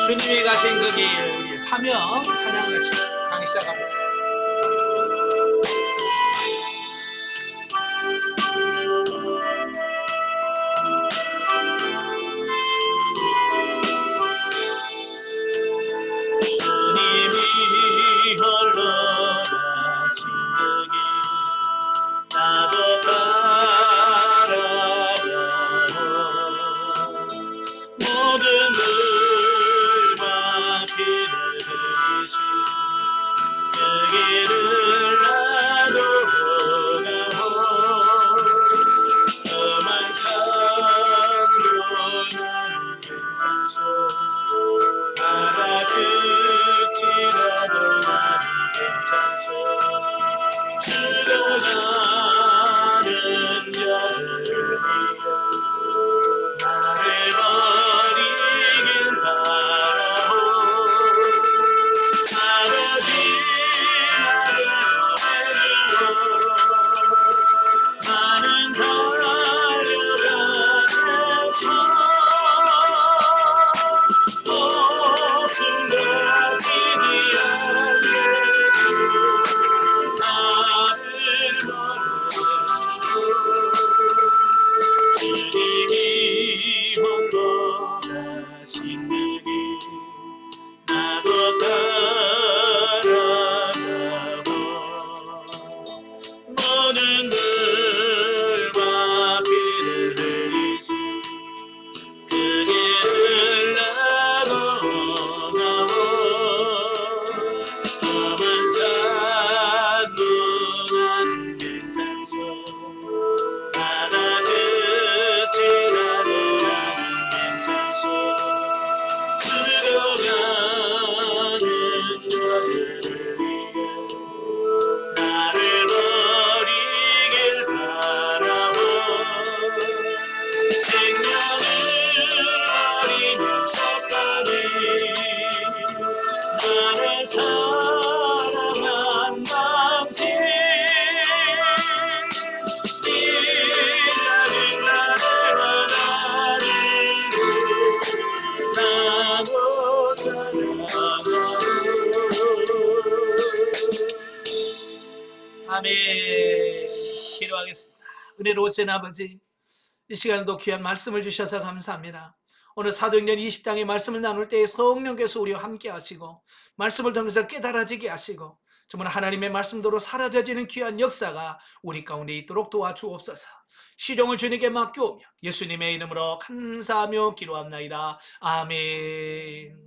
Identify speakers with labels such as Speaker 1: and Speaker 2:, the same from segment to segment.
Speaker 1: 주님이 가신 그 길, 사명 찬양을 강의 시작합니다. 주님이 홀로 가신 그 길, 나도 따라가고 모든 물마비를 흘리신 그 길을 나도 가고 험한 산도 난 괜찮소 바다 끝이라도 난 괜찮소 죽어가는 자를 위하여 나를 버리길 바라오 아버지 나를 보내주고 나는 달려가면서 목숨과 뛰기 위해서 나를 버려주고 주님이 홀로 가신 그 길 나도 따라가고 모든 물과 피를 흘리신 그 길을 나도 가고 험한 산도 난 괜찮소 바다 끝이라도 난 괜찮소 죽어가는 자를 위하여 나를 버리길 바라오 생명을 버리면서까지 나를 사랑한 남친 이 나를 나도 사랑하고 아멘. 기도하겠습니다. 은혜로우신 아버지, 이 시간도 귀한 말씀을 주셔서 감사합니다. 오늘 사도행전 20장의 말씀을 나눌 때에 성령께서 우리와 함께 하시고 말씀을 통해서 깨달아지게 하시고 정말 하나님의 말씀대로 사라져지는 귀한 역사가 우리 가운데 있도록 도와주옵소서. 시종을 주님께 맡겨오며 예수님의 이름으로 감사하며 기도합나이다. 아멘.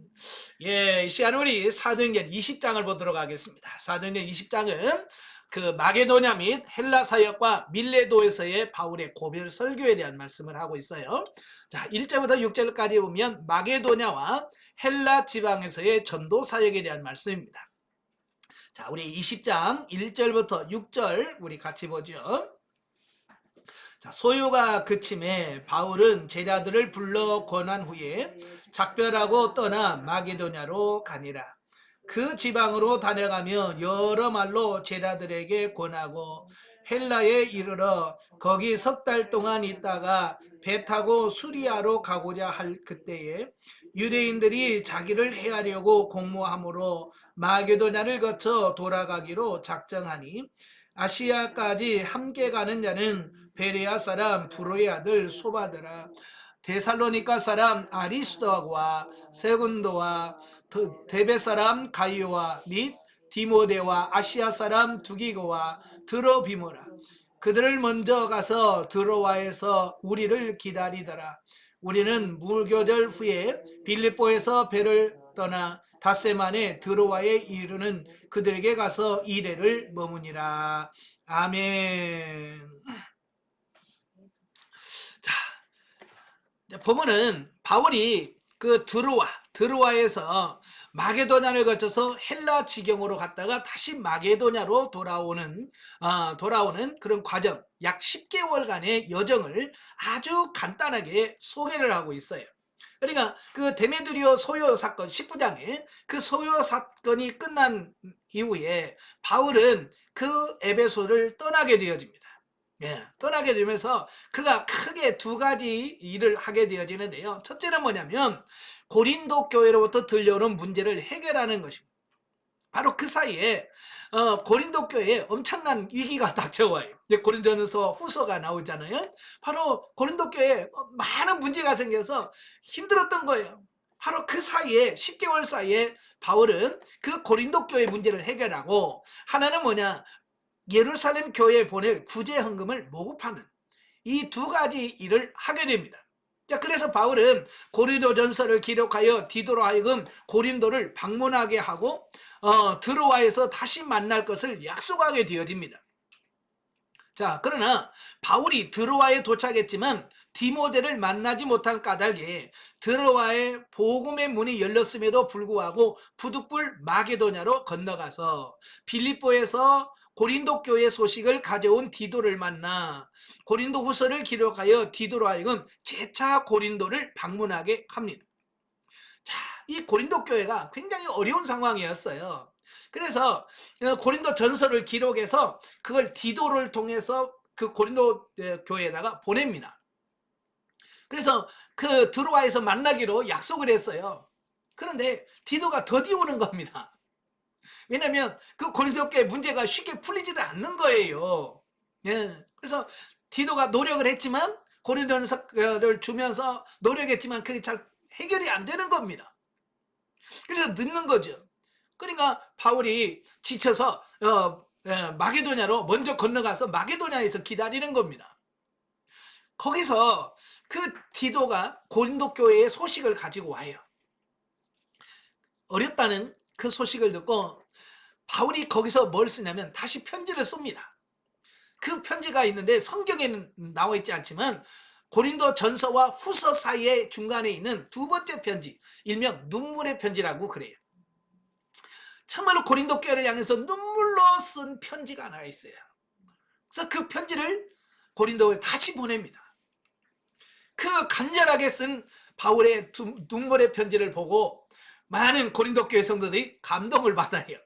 Speaker 1: 이 시간 우리 사도행전 20장을 보도록 하겠습니다. 사도행전 20장은 그 마게도냐 및 헬라 사역과 밀레도에서의 바울의 고별 설교에 대한 말씀을 하고 있어요. 자, 1절부터 6절까지 보면 마게도냐와 헬라 지방에서의 전도 사역에 대한 말씀입니다. 자, 우리 20장 1절부터 6절 우리 같이 보죠. 자, 소요가 그침에 바울은 제자들을 불러 권한 후에 작별하고 떠나 마게도냐로 가니라. 그 지방으로 다녀가며 여러 말로 제자들에게 권하고 헬라에 이르러 거기 석 달 동안 있다가 배 타고 수리아로 가고자 할 그때에 유대인들이 자기를 해하려고 공모함으로 마게도냐를 거쳐 돌아가기로 작정하니 아시아까지 함께 가는 자는 베레아 사람 브로의 아들 소바드라, 데살로니가 사람 아리스도와 세군도와 데베 사람 가이오와 및 디모데와 아시아 사람 두기고와 드로비모라. 그들을 먼저 가서 드로아에서 우리를 기다리더라. 우리는 무교절 후에 빌립보에서 배를 떠나 닷새만에 드로아에 이르는 그들에게 가서 이레를 머무니라. 아멘. 자, 보면은 바울이 그 드로아에서 마게도냐를 거쳐서 헬라 지경으로 갔다가 다시 마게도냐로 돌아오는 그런 과정, 약 10개월간의 여정을 아주 간단하게 소개를 하고 있어요. 그러니까 그 데메드리오 소요 사건 19장에 그 소요 사건이 끝난 이후에 바울은 그 에베소를 떠나게 되어집니다. 떠나게 되면서 그가 크게 두 가지 일을 하게 되어지는데요. 첫째는 뭐냐면 고린도 교회로부터 들려오는 문제를 해결하는 것입니다. 바로 그 사이에 고린도 교회에 엄청난 위기가 닥쳐와요. 고린도전서 후서가 나오잖아요. 바로 고린도 교회에 많은 문제가 생겨서 힘들었던 거예요. 바로 그 사이에 10개월 사이에 바울은 그 고린도 교회 문제를 해결하고, 하나는 뭐냐, 예루살렘 교회에 보낼 구제 헌금을 모집하는 이 두 가지 일을 하게 됩니다. 자, 그래서 바울은 고린도전서를 기록하여 디도로 하여금 고린도를 방문하게 하고 드로아에서 다시 만날 것을 약속하게 되어집니다. 자, 그러나 바울이 드로아에 도착했지만 디모데를 만나지 못한 까닭에 드로아의 복음의 문이 열렸음에도 불구하고 부득불 마게도냐로 건너가서 빌립보에서 고린도 교회 소식을 가져온 디도를 만나 고린도 후서를 기록하여 디도로 하여금 재차 고린도를 방문하게 합니다. 자, 이 고린도 교회가 굉장히 어려운 상황이었어요. 그래서 고린도 전서를 기록해서 그걸 디도를 통해서 그 고린도 교회에다가 보냅니다. 그래서 그 드로아에서 만나기로 약속을 했어요. 그런데 디도가 더디 오는 겁니다. 왜냐하면 그 고린도 교회 문제가 쉽게 풀리지를 않는 거예요. 예. 그래서 디도가 노력을 했지만, 고린도전서를 주면서 노력했지만 그게 잘 해결이 안 되는 겁니다. 그래서 늦는 거죠. 그러니까 바울이 지쳐서 마게도냐로 먼저 건너가서 마게도냐에서 기다리는 겁니다. 거기서 그 디도가 고린도 교회의 소식을 가지고 와요. 어렵다는 그 소식을 듣고 바울이 거기서 뭘 쓰냐면 다시 편지를 씁니다. 그 편지가 있는데 성경에는 나와 있지 않지만 고린도 전서와 후서 사이의 중간에 있는 두 번째 편지, 일명 눈물의 편지라고 그래요. 참말로 고린도 교회를 향해서 눈물로 쓴 편지가 하나 있어요. 그래서 그 편지를 고린도에 다시 보냅니다. 그 간절하게 쓴 바울의 눈물의 편지를 보고 많은 고린도 교회 성도들이 감동을 받아요.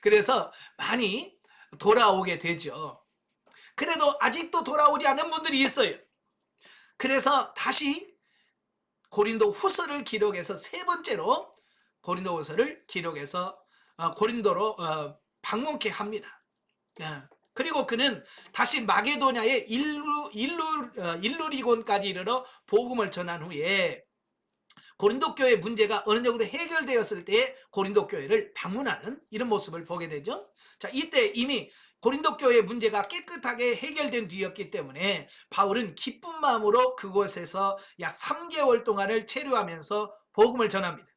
Speaker 1: 그래서 많이 돌아오게 되죠. 그래도 아직도 돌아오지 않은 분들이 있어요. 그래서 다시 고린도 후서를 기록해서 세 번째로 고린도 후서를 기록해서 고린도로 방문케 합니다. 그리고 그는 다시 마게도냐의 일루리곤까지 이르러 복음을 전한 후에 고린도 교회 문제가 어느 정도 해결되었을 때 고린도 교회를 방문하는 이런 모습을 보게 되죠. 자, 이때 이미 고린도 교회 문제가 깨끗하게 해결된 뒤였기 때문에 바울은 기쁜 마음으로 그곳에서 약 3개월 동안을 체류하면서 복음을 전합니다.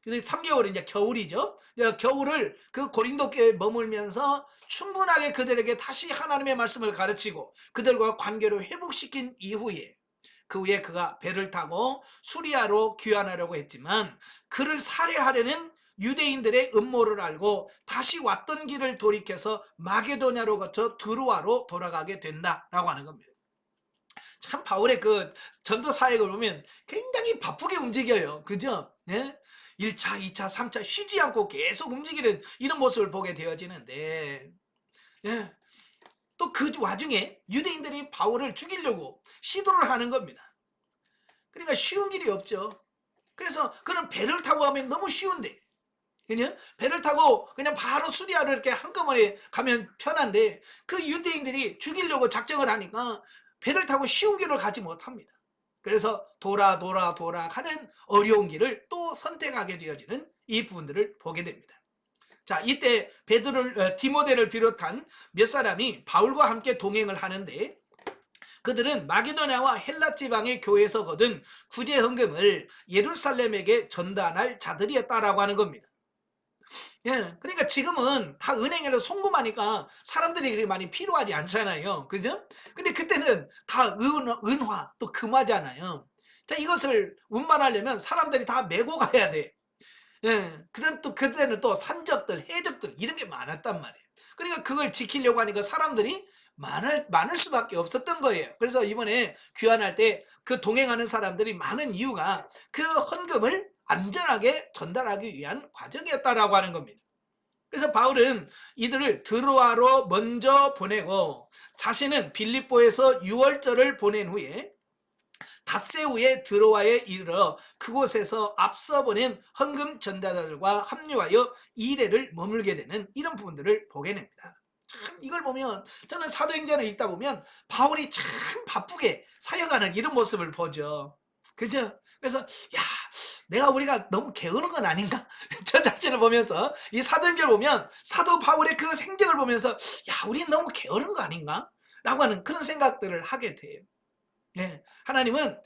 Speaker 1: 근데 3개월은 이제 겨울이죠. 겨울을 그 고린도 교회에 머물면서 충분하게 그들에게 다시 하나님의 말씀을 가르치고 그들과 관계를 회복시킨 이후에, 그 후에 그가 배를 타고 수리아로 귀환하려고 했지만 그를 살해하려는 유대인들의 음모를 알고 다시 왔던 길을 돌이켜서 마게도냐로 거쳐 드로아로 돌아가게 된다라고 하는 겁니다. 참 바울의 그 전도 사역을 보면 굉장히 바쁘게 움직여요. 그죠? 예? 1차, 2차, 3차 쉬지 않고 계속 움직이는 이런 모습을 보게 되어지는데, 예. 또 그 와중에 유대인들이 바울을 죽이려고 시도를 하는 겁니다. 그러니까 쉬운 길이 없죠. 그래서 그는 배를 타고 가면 너무 쉬운데, 그냥 배를 타고 그냥 바로 수리아로 이렇게 한꺼번에 가면 편한데 그 유대인들이 죽이려고 작정을 하니까 배를 타고 쉬운 길을 가지 못합니다. 그래서 돌아 하는 어려운 길을 또 선택하게 되어지는 이 부분들을 보게 됩니다. 자, 이때 디모데를 비롯한 몇 사람이 바울과 함께 동행을 하는데 그들은 마게도냐와 헬라 지방의 교회에서 거둔 구제 헌금을 예루살렘에게 전달할 자들이었다라고 하는 겁니다. 예, 그러니까 지금은 다 은행에서 송금하니까 사람들이 그렇게 많이 필요하지 않잖아요. 그죠? 근데 그때는 다 은화 또 금화잖아요. 자, 이것을 운반하려면 사람들이 다 메고 가야 돼. 예, 그때는 또 산적들, 해적들 이런 게 많았단 말이에요. 그러니까 그걸 지키려고 하니까 사람들이 많을 수밖에 없었던 거예요. 그래서 이번에 귀환할 때 그 동행하는 사람들이 많은 이유가 그 헌금을 안전하게 전달하기 위한 과정이었다라고 하는 겁니다. 그래서 바울은 이들을 드로아로 먼저 보내고 자신은 빌립보에서 유월절을 보낸 후에 닷새후에 드로아에 이르러 그곳에서 앞서 보낸 헌금 전달자들과 합류하여 2일을 머물게 되는 이런 부분들을 보게 됩니다. 참 이걸 보면 저는 사도행전을 읽다 보면 바울이 참 바쁘게 사역하는 이런 모습을 보죠. 그죠? 그래서 야, 우리가 너무 게으른 건 아닌가? 저 자신을 보면서 이 사도행전을 보면 사도 바울의 그 생정을 보면서 야, 우리는 너무 게으른 거 아닌가? 라고 하는 그런 생각들을 하게 돼요. 네, 하나님은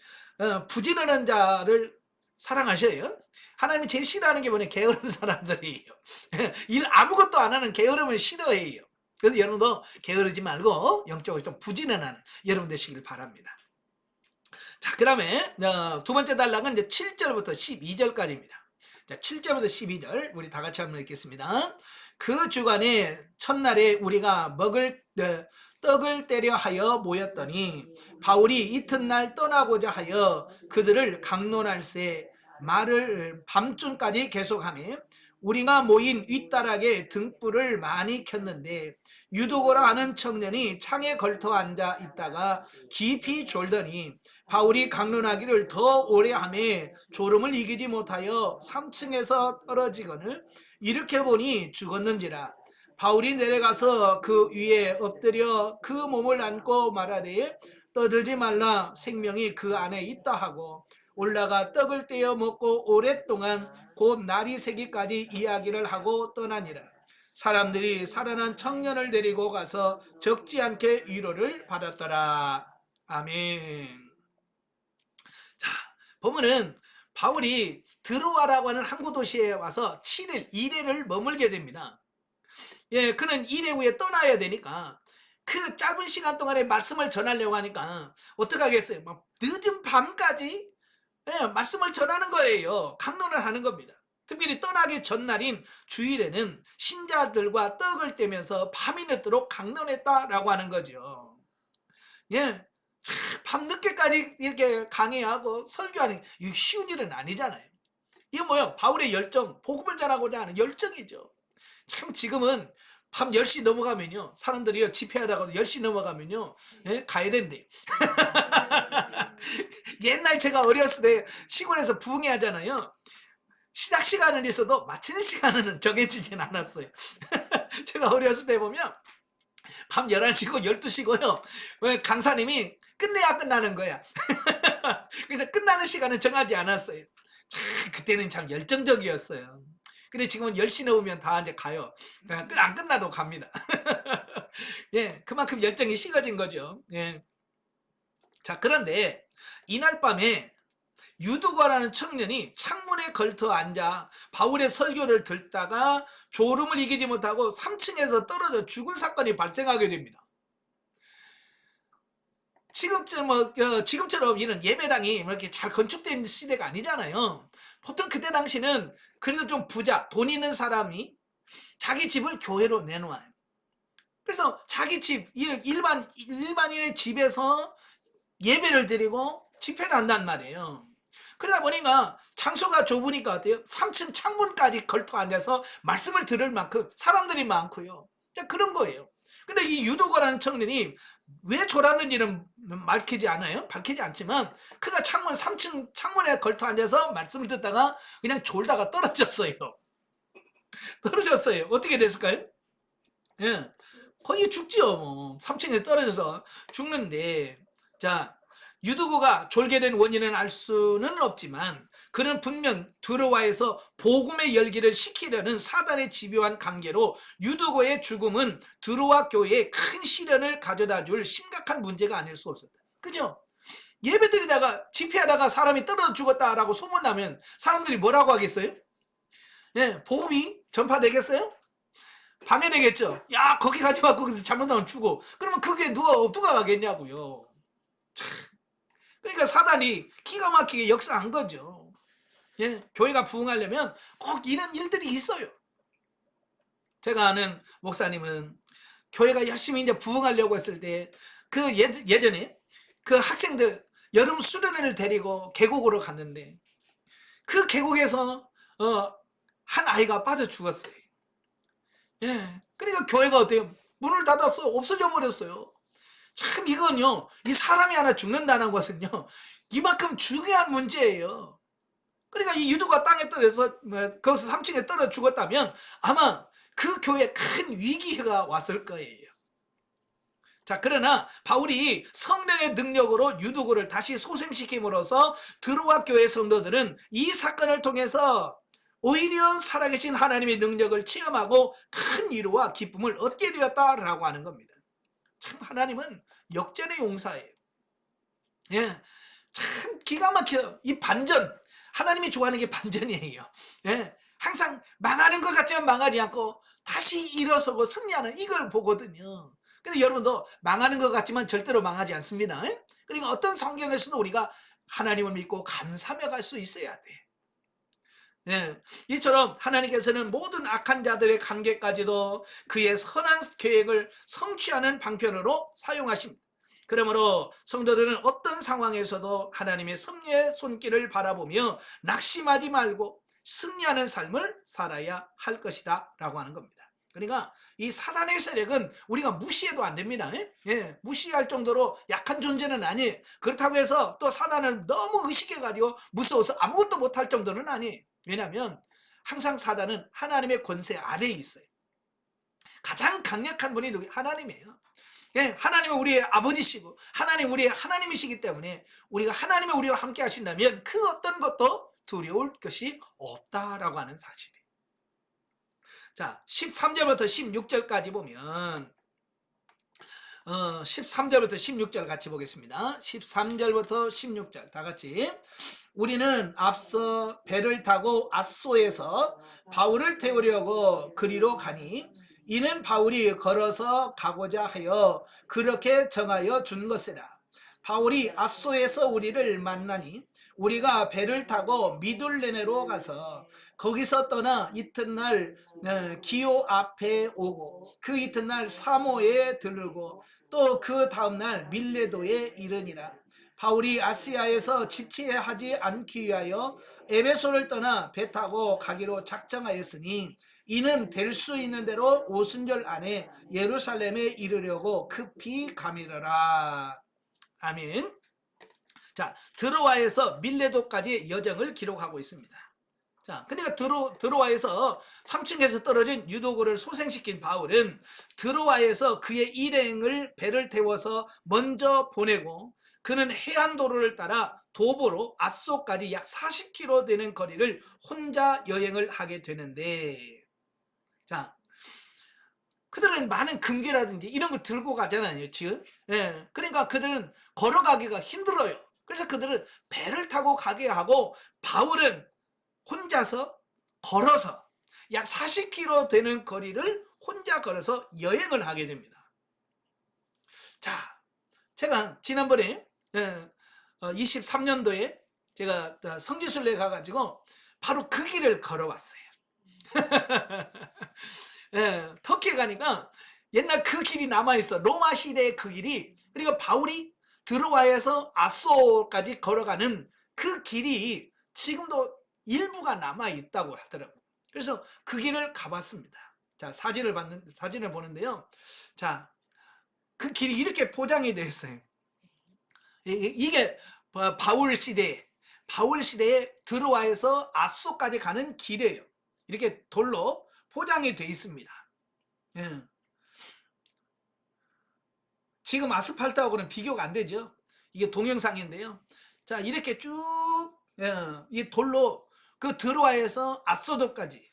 Speaker 1: 부지런한 자를 사랑하셔요. 하나님이 제일 싫어하는 게 뭐냐? 게으른 사람들이에요. 일 아무것도 안 하는 게으름을 싫어해요. 그래서 여러분도 게으르지 말고 영적으로 좀 부지런하는 여러분 되시길 바랍니다. 자, 그 다음에 두 번째 단락은 이제 7절부터 12절까지입니다. 자, 7절부터 12절 우리 다 같이 한번 읽겠습니다. 그 주간에 첫날에 우리가 먹을 떡을 떼려 하여 모였더니 바울이 이튿날 떠나고자 하여 그들을 강론할새 말을 밤중까지 계속하며 우리가 모인 윗다락에 등불을 많이 켰는데 유도고라 하는 청년이 창에 걸터 앉아 있다가 깊이 졸더니 바울이 강론하기를 더 오래 하매 졸음을 이기지 못하여 3층에서 떨어지거늘 이렇게 보니 죽었는지라. 바울이 내려가서 그 위에 엎드려 그 몸을 안고 말하되 떠들지 말라, 생명이 그 안에 있다 하고 올라가 떡을 떼어 먹고 오랫동안 곧 날이 새기까지 이야기를 하고 떠나니라. 사람들이 살아난 청년을 데리고 가서 적지 않게 위로를 받았더라. 아멘. 자, 보면은 바울이 드로아라고 하는 항구 도시에 와서 7일, 2일을 머물게 됩니다. 예, 그는 2일 후에 떠나야 되니까 그 짧은 시간 동안에 말씀을 전하려고 하니까 어떻게 하겠어요? 막 늦은 밤까지 말씀을 전하는 거예요. 강론을 하는 겁니다. 특별히 떠나기 전날인 주일에는 신자들과 떡을 떼면서 밤이 늦도록 강론했다라고 하는 거죠. 예, 밤늦게까지 이렇게 강의하고 설교하는 이 쉬운 일은 아니잖아요. 이거 뭐예요? 바울의 열정, 복음을 전하고자 하는 열정이죠. 참 지금은 밤 10시 넘어가면요, 사람들이 집회하다가 10시 넘어가면요, 예? 가야 된대요. 옛날 제가 어렸을 때 시골에서 부흥회 하잖아요. 시작 시간은 있어도 마치는 시간은 정해지진 않았어요. 제가 어렸을 때 보면 밤 11시고 12시고요. 강사님이 끝내야 끝나는 거야. 그래서 끝나는 시간은 정하지 않았어요. 그때는 참 열정적이었어요. 근데 지금은 10시 넘으면 다 이제 가요. 안 끝나도 갑니다. 예, 그만큼 열정이 식어진 거죠. 예. 자, 그런데 이날 밤에 유두과라는 청년이 창문에 걸터 앉아 바울의 설교를 듣다가 졸음을 이기지 못하고 3층에서 떨어져 죽은 사건이 발생하게 됩니다. 지금처럼 이런 예배당이 이렇게 잘 건축된 시대가 아니잖아요. 보통 그때 당시는 그래도 좀 부자, 돈 있는 사람이 자기 집을 교회로 내놓아요. 그래서 자기 집, 일반인의 집에서 예배를 드리고 집회를 한단 말이에요. 그러다 보니까 장소가 좁으니까 어때요? 3층 창문까지 걸터 앉아서 말씀을 들을 만큼 사람들이 많고요. 그런 거예요. 근데 이 유도거라는 청년이 왜 졸았는지는 밝히지 않지만 그가 3층 창문에 걸터 앉아서 말씀을 듣다가 그냥 졸다가 떨어졌어요. 떨어졌어요. 어떻게 됐을까요? 예, 거의 죽지요. 뭐 3층에 떨어져서 죽는데, 자, 유두고가 졸게 된 원인은 알 수는 없지만 그는 분명 드로아에서 복음의 열기를 식히려는 사단의 집요한 관계로 유두고의 죽음은 드로아 교회에 큰 시련을 가져다 줄 심각한 문제가 아닐 수 없었다. 그죠? 예배드리다가 집회하다가 사람이 떨어져 죽었다라고 소문나면 사람들이 뭐라고 하겠어요? 예, 복음이 전파되겠어요? 방해되겠죠. 야, 거기 가지 마. 거기서 잘못하면 죽어. 그러면 그게 누가 가겠냐고요. 참. 그러니까 사단이 기가 막히게 역사한 거죠. 예, 교회가 부흥하려면 꼭 이런 일들이 있어요. 제가 아는 목사님은 교회가 열심히 이제 부흥하려고 했을 때 그 예전에 그 학생들 여름 수련회를 데리고 계곡으로 갔는데 그 계곡에서 한 아이가 빠져 죽었어요. 예, 그러니까 교회가 어때요? 문을 닫았어요. 없어져 버렸어요. 참 이건요, 이 사람이 하나 죽는다는 것은요, 이만큼 중요한 문제예요. 그러니까 이 유두가 땅에 떨어져서 거기서 3층에 떨어 죽었다면 아마 그 교회에 큰 위기가 왔을 거예요. 자, 그러나 바울이 성령의 능력으로 유두고를 다시 소생시킴으로써 드로아 교회 성도들은 이 사건을 통해서 오히려 살아계신 하나님의 능력을 체험하고 큰 위로와 기쁨을 얻게 되었다라고 하는 겁니다. 참 하나님은 역전의 용사예요. 예, 참 기가 막혀요. 이 반전, 하나님이 좋아하는 게 반전이에요. 예, 항상 망하는 것 같지만 망하지 않고 다시 일어서고 승리하는 이걸 보거든요. 근데 여러분도 망하는 것 같지만 절대로 망하지 않습니다. 예? 그러니까 어떤 성경에서도 우리가 하나님을 믿고 감사하며 갈 수 있어야 돼. 예, 이처럼 하나님께서는 모든 악한 자들의 관계까지도 그의 선한 계획을 성취하는 방편으로 사용하십니다. 그러므로 성도들은 어떤 상황에서도 하나님의 섭리의 손길을 바라보며 낙심하지 말고 승리하는 삶을 살아야 할 것이다 라고 하는 겁니다. 그러니까 이 사단의 세력은 우리가 무시해도 안 됩니다. 예, 무시할 정도로 약한 존재는 아니에요. 그렇다고 해서 또 사단을 너무 의식해가지고 무서워서 아무것도 못할 정도는 아니에요. 왜냐하면 항상 사단은 하나님의 권세 아래에 있어요. 가장 강력한 분이 누구예요? 하나님이에요. 예, 하나님은 우리의 아버지시고 하나님 우리의 하나님이시기 때문에 우리가 하나님이 우리와 함께 하신다면 그 어떤 것도 두려울 것이 없다라고 하는 사실이에요. 자, 13절부터 16절까지 보면 13절부터 16절 같이 보겠습니다. 13절부터 16절 다 같이. 우리는 앞서 배를 타고 앗소에서 바울을 태우려고 그리로 가니 이는 바울이 걸어서 가고자 하여 그렇게 정하여 준 것이라. 바울이 앗소에서 우리를 만나니 우리가 배를 타고 미둘레네로 가서 거기서 떠나 이튿날 기오 앞에 오고 그 이튿날 사모에 들르고 또 그 다음날 밀레도에 이르니라. 바울이 아시아에서 지체하지 않기 위하여 에베소를 떠나 배 타고 가기로 작정하였으니 이는 될 수 있는 대로 오순절 안에 예루살렘에 이르려고 급히 가미르라. 아멘. 자, 드로아에서 밀레도까지 여정을 기록하고 있습니다. 자, 그러니까 드로아에서 3층에서 떨어진 유도고를 소생시킨 바울은 드로아에서 그의 일행을 배를 태워서 먼저 보내고 그는 해안도로를 따라 도보로 앗소까지 약 40km 되는 거리를 혼자 여행을 하게 되는데, 자, 그들은 많은 금괴라든지 이런 걸 들고 가잖아요, 지금. 예, 그러니까 그들은 걸어가기가 힘들어요. 그래서 그들은 배를 타고 가게 하고 바울은 혼자서 걸어서 약 40km 되는 거리를 혼자 걸어서 여행을 하게 됩니다. 자, 제가 지난번에 23년도에 제가 성지순례 가가지고 바로 그 길을 걸어왔어요. 예, 터키에 가니까 옛날 그 길이 남아있어. 로마 시대의 그 길이. 그리고 바울이 드로아에서 앗소까지 걸어가는 그 길이 지금도 일부가 남아있다고 하더라고요. 그래서 그 길을 가봤습니다. 자, 사진을 보는데요. 자, 그 길이 이렇게 포장이 되어 있어요. 이게 바울 시대에 드로아에서 앗소까지 가는 길이에요. 이렇게 돌로 포장이 되어 있습니다. 예. 지금 아스팔트하고는 비교가 안 되죠. 이게 동영상인데요. 자, 이렇게 쭉 이 돌로 그 드로아에서 앗소도까지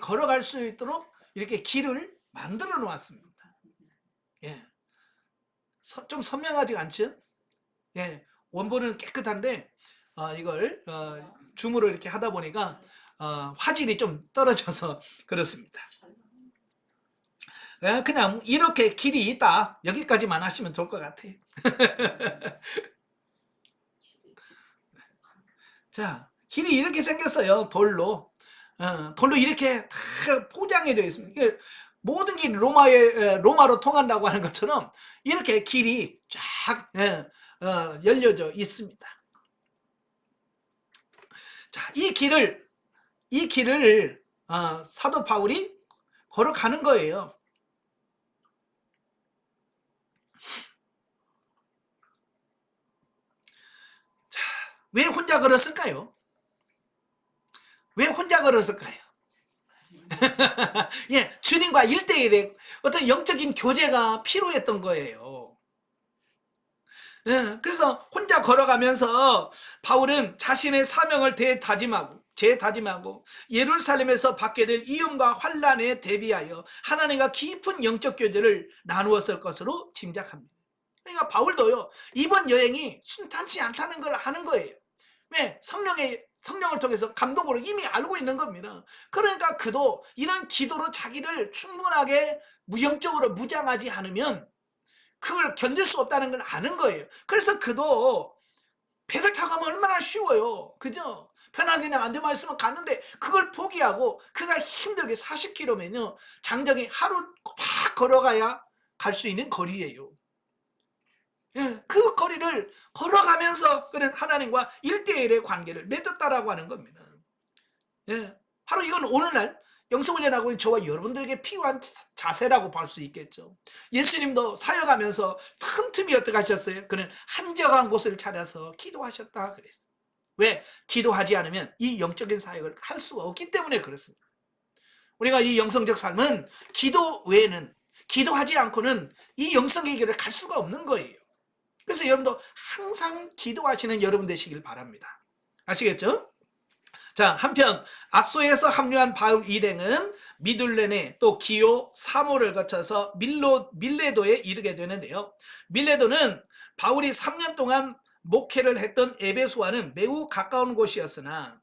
Speaker 1: 걸어갈 수 있도록 이렇게 길을 만들어 놓았습니다. 예. 좀 선명하지 않죠? 예. 원본은 깨끗한데 이걸 줌으로 이렇게 하다 보니까 화질이 좀 떨어져서 그렇습니다. 그냥 이렇게 길이 있다 여기까지만 하시면 좋을 것 같아요. 자, 길이 이렇게 생겼어요. 돌로 이렇게 다 포장이 되어 있습니다. 모든 길이 로마로 통한다고 하는 것처럼 이렇게 길이 쫙 열려져 있습니다. 자, 이 길을 사도 바울이 걸어가는 거예요. 왜 혼자 걸었을까요? 왜 혼자 걸었을까요? 예, 주님과 1대1의 어떤 영적인 교제가 필요했던 거예요. 예, 그래서 혼자 걸어가면서 바울은 자신의 사명을 재다짐하고 예루살렘에서 받게 될 위험과 환란에 대비하여 하나님과 깊은 영적 교제를 나누었을 것으로 짐작합니다. 그러니까 바울도요, 이번 여행이 순탄치 않다는 걸 아는 거예요. 왜? 성령을 통해서 감동으로 이미 알고 있는 겁니다. 그러니까 그도 이런 기도로 자기를 충분하게 영적으로 무장하지 않으면 그걸 견딜 수 없다는 걸 아는 거예요. 그래서 그도 배를 타고 가면 얼마나 쉬워요. 그죠? 편하게 그냥 안돼 말씀은 갔는데 그걸 포기하고 그가 힘들게 40km면요. 장정이 하루 막 걸어가야 갈 수 있는 거리예요. 예, 그 거리를 걸어가면서 그는 하나님과 1대1의 관계를 맺었다라고 하는 겁니다. 예, 바로 이건 오늘날 영성훈련하고 있는 저와 여러분들에게 필요한 자세라고 볼 수 있겠죠. 예수님도 사역하면서 틈틈이 어떻게 하셨어요? 그는 한적한 곳을 찾아서 기도하셨다 그랬어요. 왜? 기도하지 않으면 이 영적인 사역을 할 수가 없기 때문에 그렇습니다. 우리가 이 영성적 삶은 기도 외에는, 기도하지 않고는 이 영성의 길을 갈 수가 없는 거예요. 그래서 여러분도 항상 기도하시는 여러분 되시길 바랍니다. 아시겠죠? 자, 한편 아소에서 합류한 바울 일행은 미둘레네 또 기오, 사모를 거쳐서 밀레도에 이르게 되는데요. 밀레도는 바울이 3년 동안 목회를 했던 에베소와는 매우 가까운 곳이었으나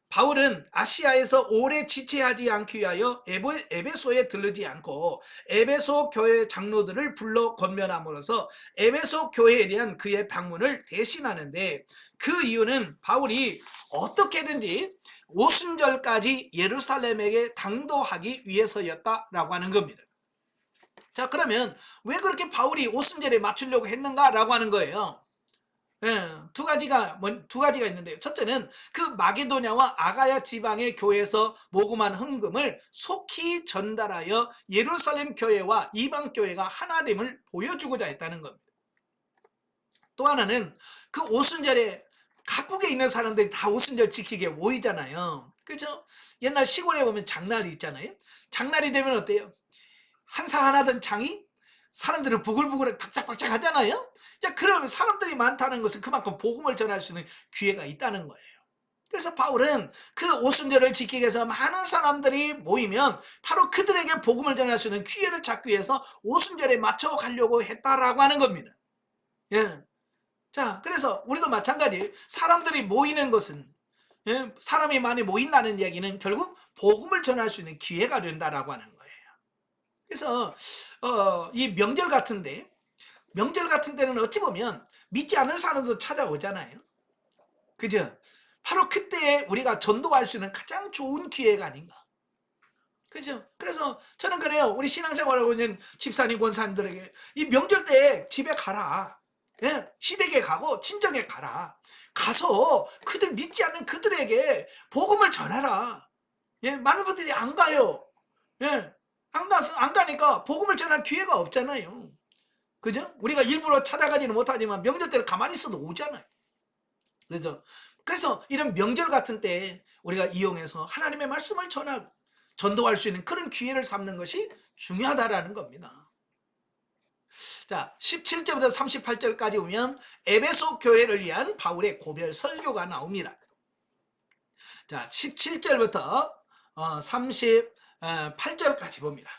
Speaker 1: 바울은 아시아에서 오래 지체하지 않기 위하여 에베소에 들르지 않고 에베소 교회 장로들을 불러 권면함으로써 에베소 교회에 대한 그의 방문을 대신하는데, 그 이유는 바울이 어떻게든지 오순절까지 예루살렘에게 당도하기 위해서였다라고 하는 겁니다. 자, 그러면 왜 그렇게 바울이 오순절에 맞추려고 했는가라고 하는 거예요. 예, 두 가지가 있는데요. 첫째는 그 마게도냐와 아가야 지방의 교회에서 모금한 헌금을 속히 전달하여 예루살렘 교회와 이방 교회가 하나됨을 보여주고자 했다는 겁니다. 또 하나는 그 오순절에 각국에 있는 사람들이 다 오순절 지키게 모이잖아요. 그죠? 옛날 시골에 보면 장날이 있잖아요. 장날이 되면 어때요? 한사 하나든 장이 사람들을 부글부글 박짝박짝 하잖아요. 그러면 사람들이 많다는 것은 그만큼 복음을 전할 수 있는 기회가 있다는 거예요. 그래서 바울은 그 오순절을 지키기 위해서 많은 사람들이 모이면 바로 그들에게 복음을 전할 수 있는 기회를 찾기 위해서 오순절에 맞춰 가려고 했다라고 하는 겁니다. 예. 자, 그래서 우리도 마찬가지, 사람들이 모이는 것은, 예, 사람이 많이 모인다는 이야기는 결국 복음을 전할 수 있는 기회가 된다라고 하는 거예요. 그래서 이 명절 같은 데는 어찌 보면 믿지 않는 사람도 찾아오잖아요. 그죠? 바로 그때 우리가 전도할 수 있는 가장 좋은 기회가 아닌가. 그죠? 그래서 저는 그래요. 우리 신앙생활하고 있는 집사님, 권사님들에게 이 명절 때 집에 가라. 예, 시댁에 가고 친정에 가라. 가서 그들 믿지 않는 그들에게 복음을 전해라. 예, 많은 분들이 안 가요. 예, 안 가니까 복음을 전할 기회가 없잖아요. 그죠? 우리가 일부러 찾아가지는 못하지만 명절 때는 가만히 있어도 오잖아요. 그죠? 그래서 이런 명절 같은 때 우리가 이용해서 하나님의 말씀을 전하고 전도할 수 있는 그런 기회를 삼는 것이 중요하다라는 겁니다. 자, 17절부터 38절까지 보면 에베소 교회를 위한 바울의 고별 설교가 나옵니다. 자, 17절부터 38절까지 봅니다.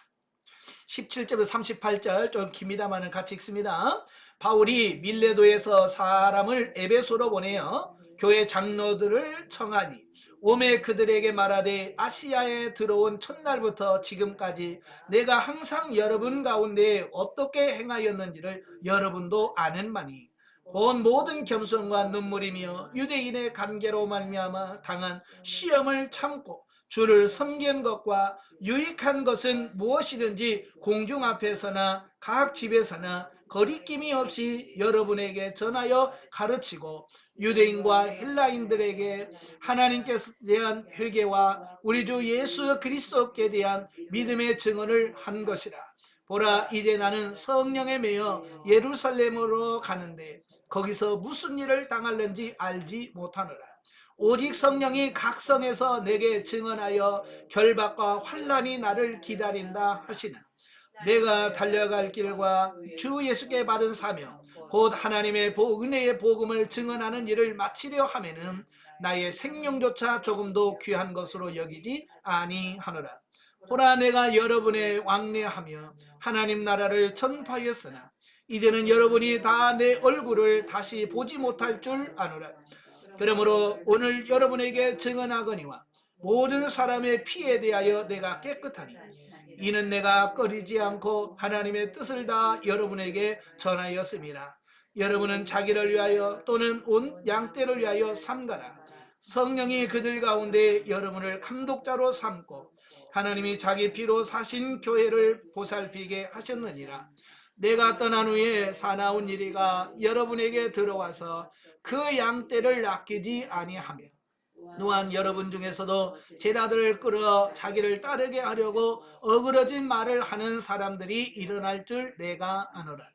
Speaker 1: 17절부터 38절 좀 깁니다만은 같이 읽습니다. 바울이 밀레도에서 사람을 에베소로 보내어 교회 장로들을 청하니 오매 그들에게 말하되 아시아에 들어온 첫날부터 지금까지 내가 항상 여러분 가운데 어떻게 행하였는지를 여러분도 아는마니 곧 모든 겸손과 눈물이며 유대인의 관계로 말미암아 당한 시험을 참고 주를 섬긴 것과 유익한 것은 무엇이든지 공중 앞에서나 각 집에서나 거리낌이 없이 여러분에게 전하여 가르치고 유대인과 헬라인들에게 하나님께 대한 회개와 우리 주 예수 그리스도께 대한 믿음의 증언을 한 것이라. 보라, 이제 나는 성령에 매여 예루살렘으로 가는데 거기서 무슨 일을 당할는지 알지 못하노라. 오직 성령이 각 성에서 내게 증언하여 결박과 환난이 나를 기다린다 하시나. 내가 달려갈 길과 주 예수께 받은 사명 곧 하나님의 은혜의 복음을 증언하는 일을 마치려 하면은 나의 생명조차 조금도 귀한 것으로 여기지 아니하노라. 보라, 내가 여러분의 왕래하며 하나님 나라를 전파하였으나 이제는 여러분이 다 내 얼굴을 다시 보지 못할 줄 아노라. 그러므로 오늘 여러분에게 증언하거니와 모든 사람의 피에 대하여 내가 깨끗하니 이는 내가 꺼리지 않고 하나님의 뜻을 다 여러분에게 전하였습니다. 여러분은 자기를 위하여 또는 온 양떼를 위하여 삼가라. 성령이 그들 가운데 여러분을 감독자로 삼고 하나님이 자기 피로 사신 교회를 보살피게 하셨느니라. 내가 떠난 후에 사나운 이리가 여러분에게 들어와서 그 양떼를 아끼지 아니하며 또한 여러분 중에서도 제자들을 끌어 자기를 따르게 하려고 어그러진 말을 하는 사람들이 일어날 줄 내가 아노라.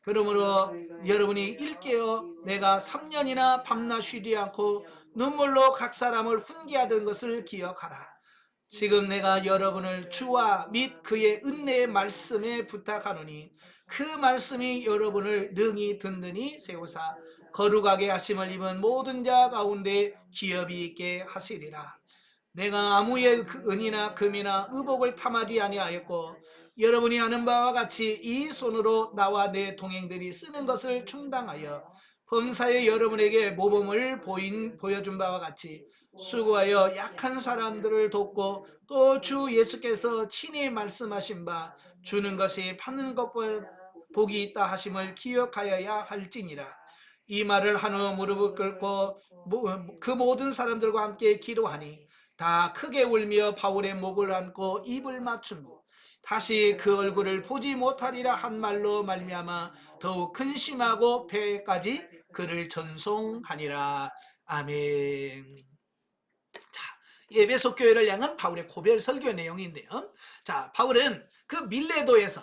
Speaker 1: 그러므로 여러분이 일깨어 내가 3년이나 밤낮 쉬지 않고 눈물로 각 사람을 훈계하던 것을 기억하라. 지금 내가 여러분을 주와 및 그의 은혜의 말씀에 부탁하노니 그 말씀이 여러분을 능히 든든히 세우사 거룩하게 하심을 입은 모든 자 가운데 기업이 있게 하시리라. 내가 아무의 은이나 금이나 의복을 탐하지 아니하였고 여러분이 아는 바와 같이 이 손으로 나와 내 동행들이 쓰는 것을 충당하여 범사에 여러분에게 모범을 보여준 바와 같이 수고하여 약한 사람들을 돕고 또 주 예수께서 친히 말씀하신 바 주는 것이 받는 것보다 복이 있다 하심을 기억하여야 할지니라. 이 말을 한 후 무릎을 꿇고 그 모든 사람들과 함께 기도하니 다 크게 울며 바울의 목을 안고 입을 맞춘 후 다시 그 얼굴을 보지 못하리라 한 말로 말미암아 더욱 근심하고 폐까지 그를 전송하니라. 아멘. 자, 에베소 교회를 향한 바울의 고별 설교 내용인데요. 자, 바울은 그 밀레도에서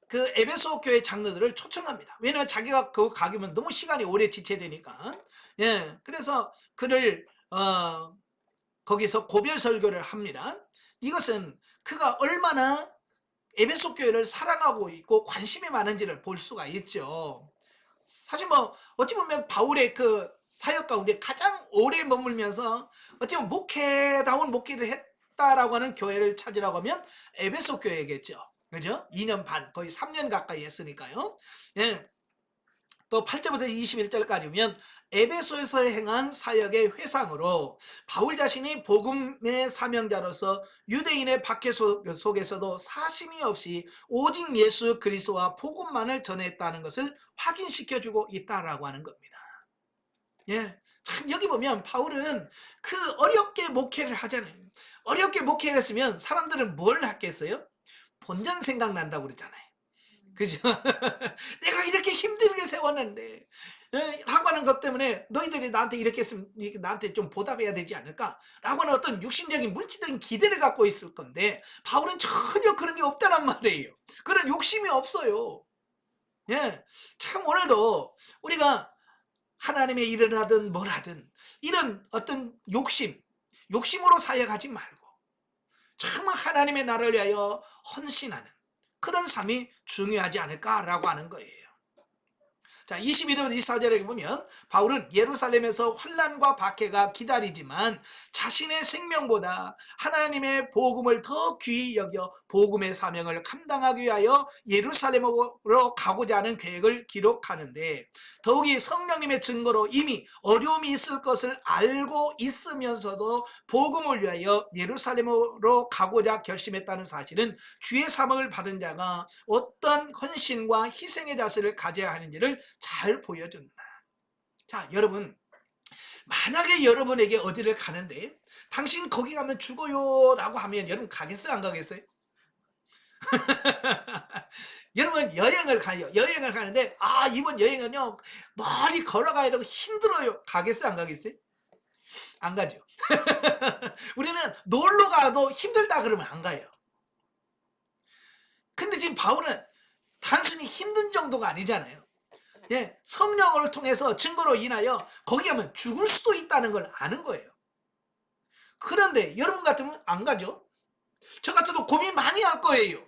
Speaker 1: 그 에베소 교회 장로들을 초청합니다. 왜냐하면 자기가 그거 가기면 너무 시간이 오래 지체되니까. 예, 그래서 그를 거기서 고별 설교를 합니다. 이것은 그가 얼마나 에베소 교회를 사랑하고 있고 관심이 많은지를 볼 수가 있죠. 사실 뭐 어찌 보면 바울의 그 사역 가운데 가장 오래 머물면서 어찌 보면 목회다운 목회를 했다라고 하는 교회를 찾으라고 하면 에베소 교회겠죠. 그죠? 2년 반, 거의 3년 가까이 했으니까요. 예. 또 8절부터 21절까지면 에베소에서 행한 사역의 회상으로 바울 자신이 복음의 사명자로서 유대인의 박해 속에서도 사심이 없이 오직 예수 그리스도와 복음만을 전했다는 것을 확인시켜주고 있다라고 하는 겁니다. 예, 참 여기 보면 바울은 그 어렵게 목회를 하잖아요. 어렵게 목회를 했으면 사람들은 뭘 했겠어요? 본전 생각난다고 그러잖아요. 그죠? 내가 이렇게 힘들게 세웠는데 라고 하는 것 때문에 너희들이 나한테 이렇게 했으면 나한테 좀 보답해야 되지 않을까? 라고 하는 어떤 육신적인 물질적인 기대를 갖고 있을 건데 바울은 전혀 그런 게 없다란 말이에요. 그런 욕심이 없어요. 예, 참 오늘도 우리가 하나님의 일을 하든 뭘 하든 이런 어떤 욕심으로 사역하지 말고 정말 하나님의 나라를 위하여 헌신하는 그런 삶이 중요하지 않을까라고 하는 거예요. 자, 22절부터 24절에 보면 바울은 예루살렘에서 환난과 박해가 기다리지만 자신의 생명보다 하나님의 복음을 더 귀히 여겨 복음의 사명을 감당하기 위하여 예루살렘으로 가고자 하는 계획을 기록하는데 더욱이 성령님의 증거로 이미 어려움이 있을 것을 알고 있으면서도 복음을 위하여 예루살렘으로 가고자 결심했다는 사실은 주의 사명을 받은 자가 어떤 헌신과 희생의 자세를 가져야 하는지를 잘 보여준다. 자, 여러분, 만약에 여러분에게 어디를 가는데 당신 거기 가면 죽어요 라고 하면 여러분 가겠어요, 안 가겠어요? 여러분 여행을 가요. 여행을 가는데 이번 여행은요 멀리 걸어가야 되고 힘들어요. 가겠어요, 안 가겠어요? 안 가죠. 우리는 놀러 가도 힘들다 그러면 안 가요. 근데 지금 바울은 단순히 힘든 정도가 아니잖아요. 예, 성령을 통해서 증거로 인하여 거기 가면 죽을 수도 있다는 걸 아는 거예요. 그런데 여러분 같으면 안 가죠? 저 같아도 고민 많이 할 거예요.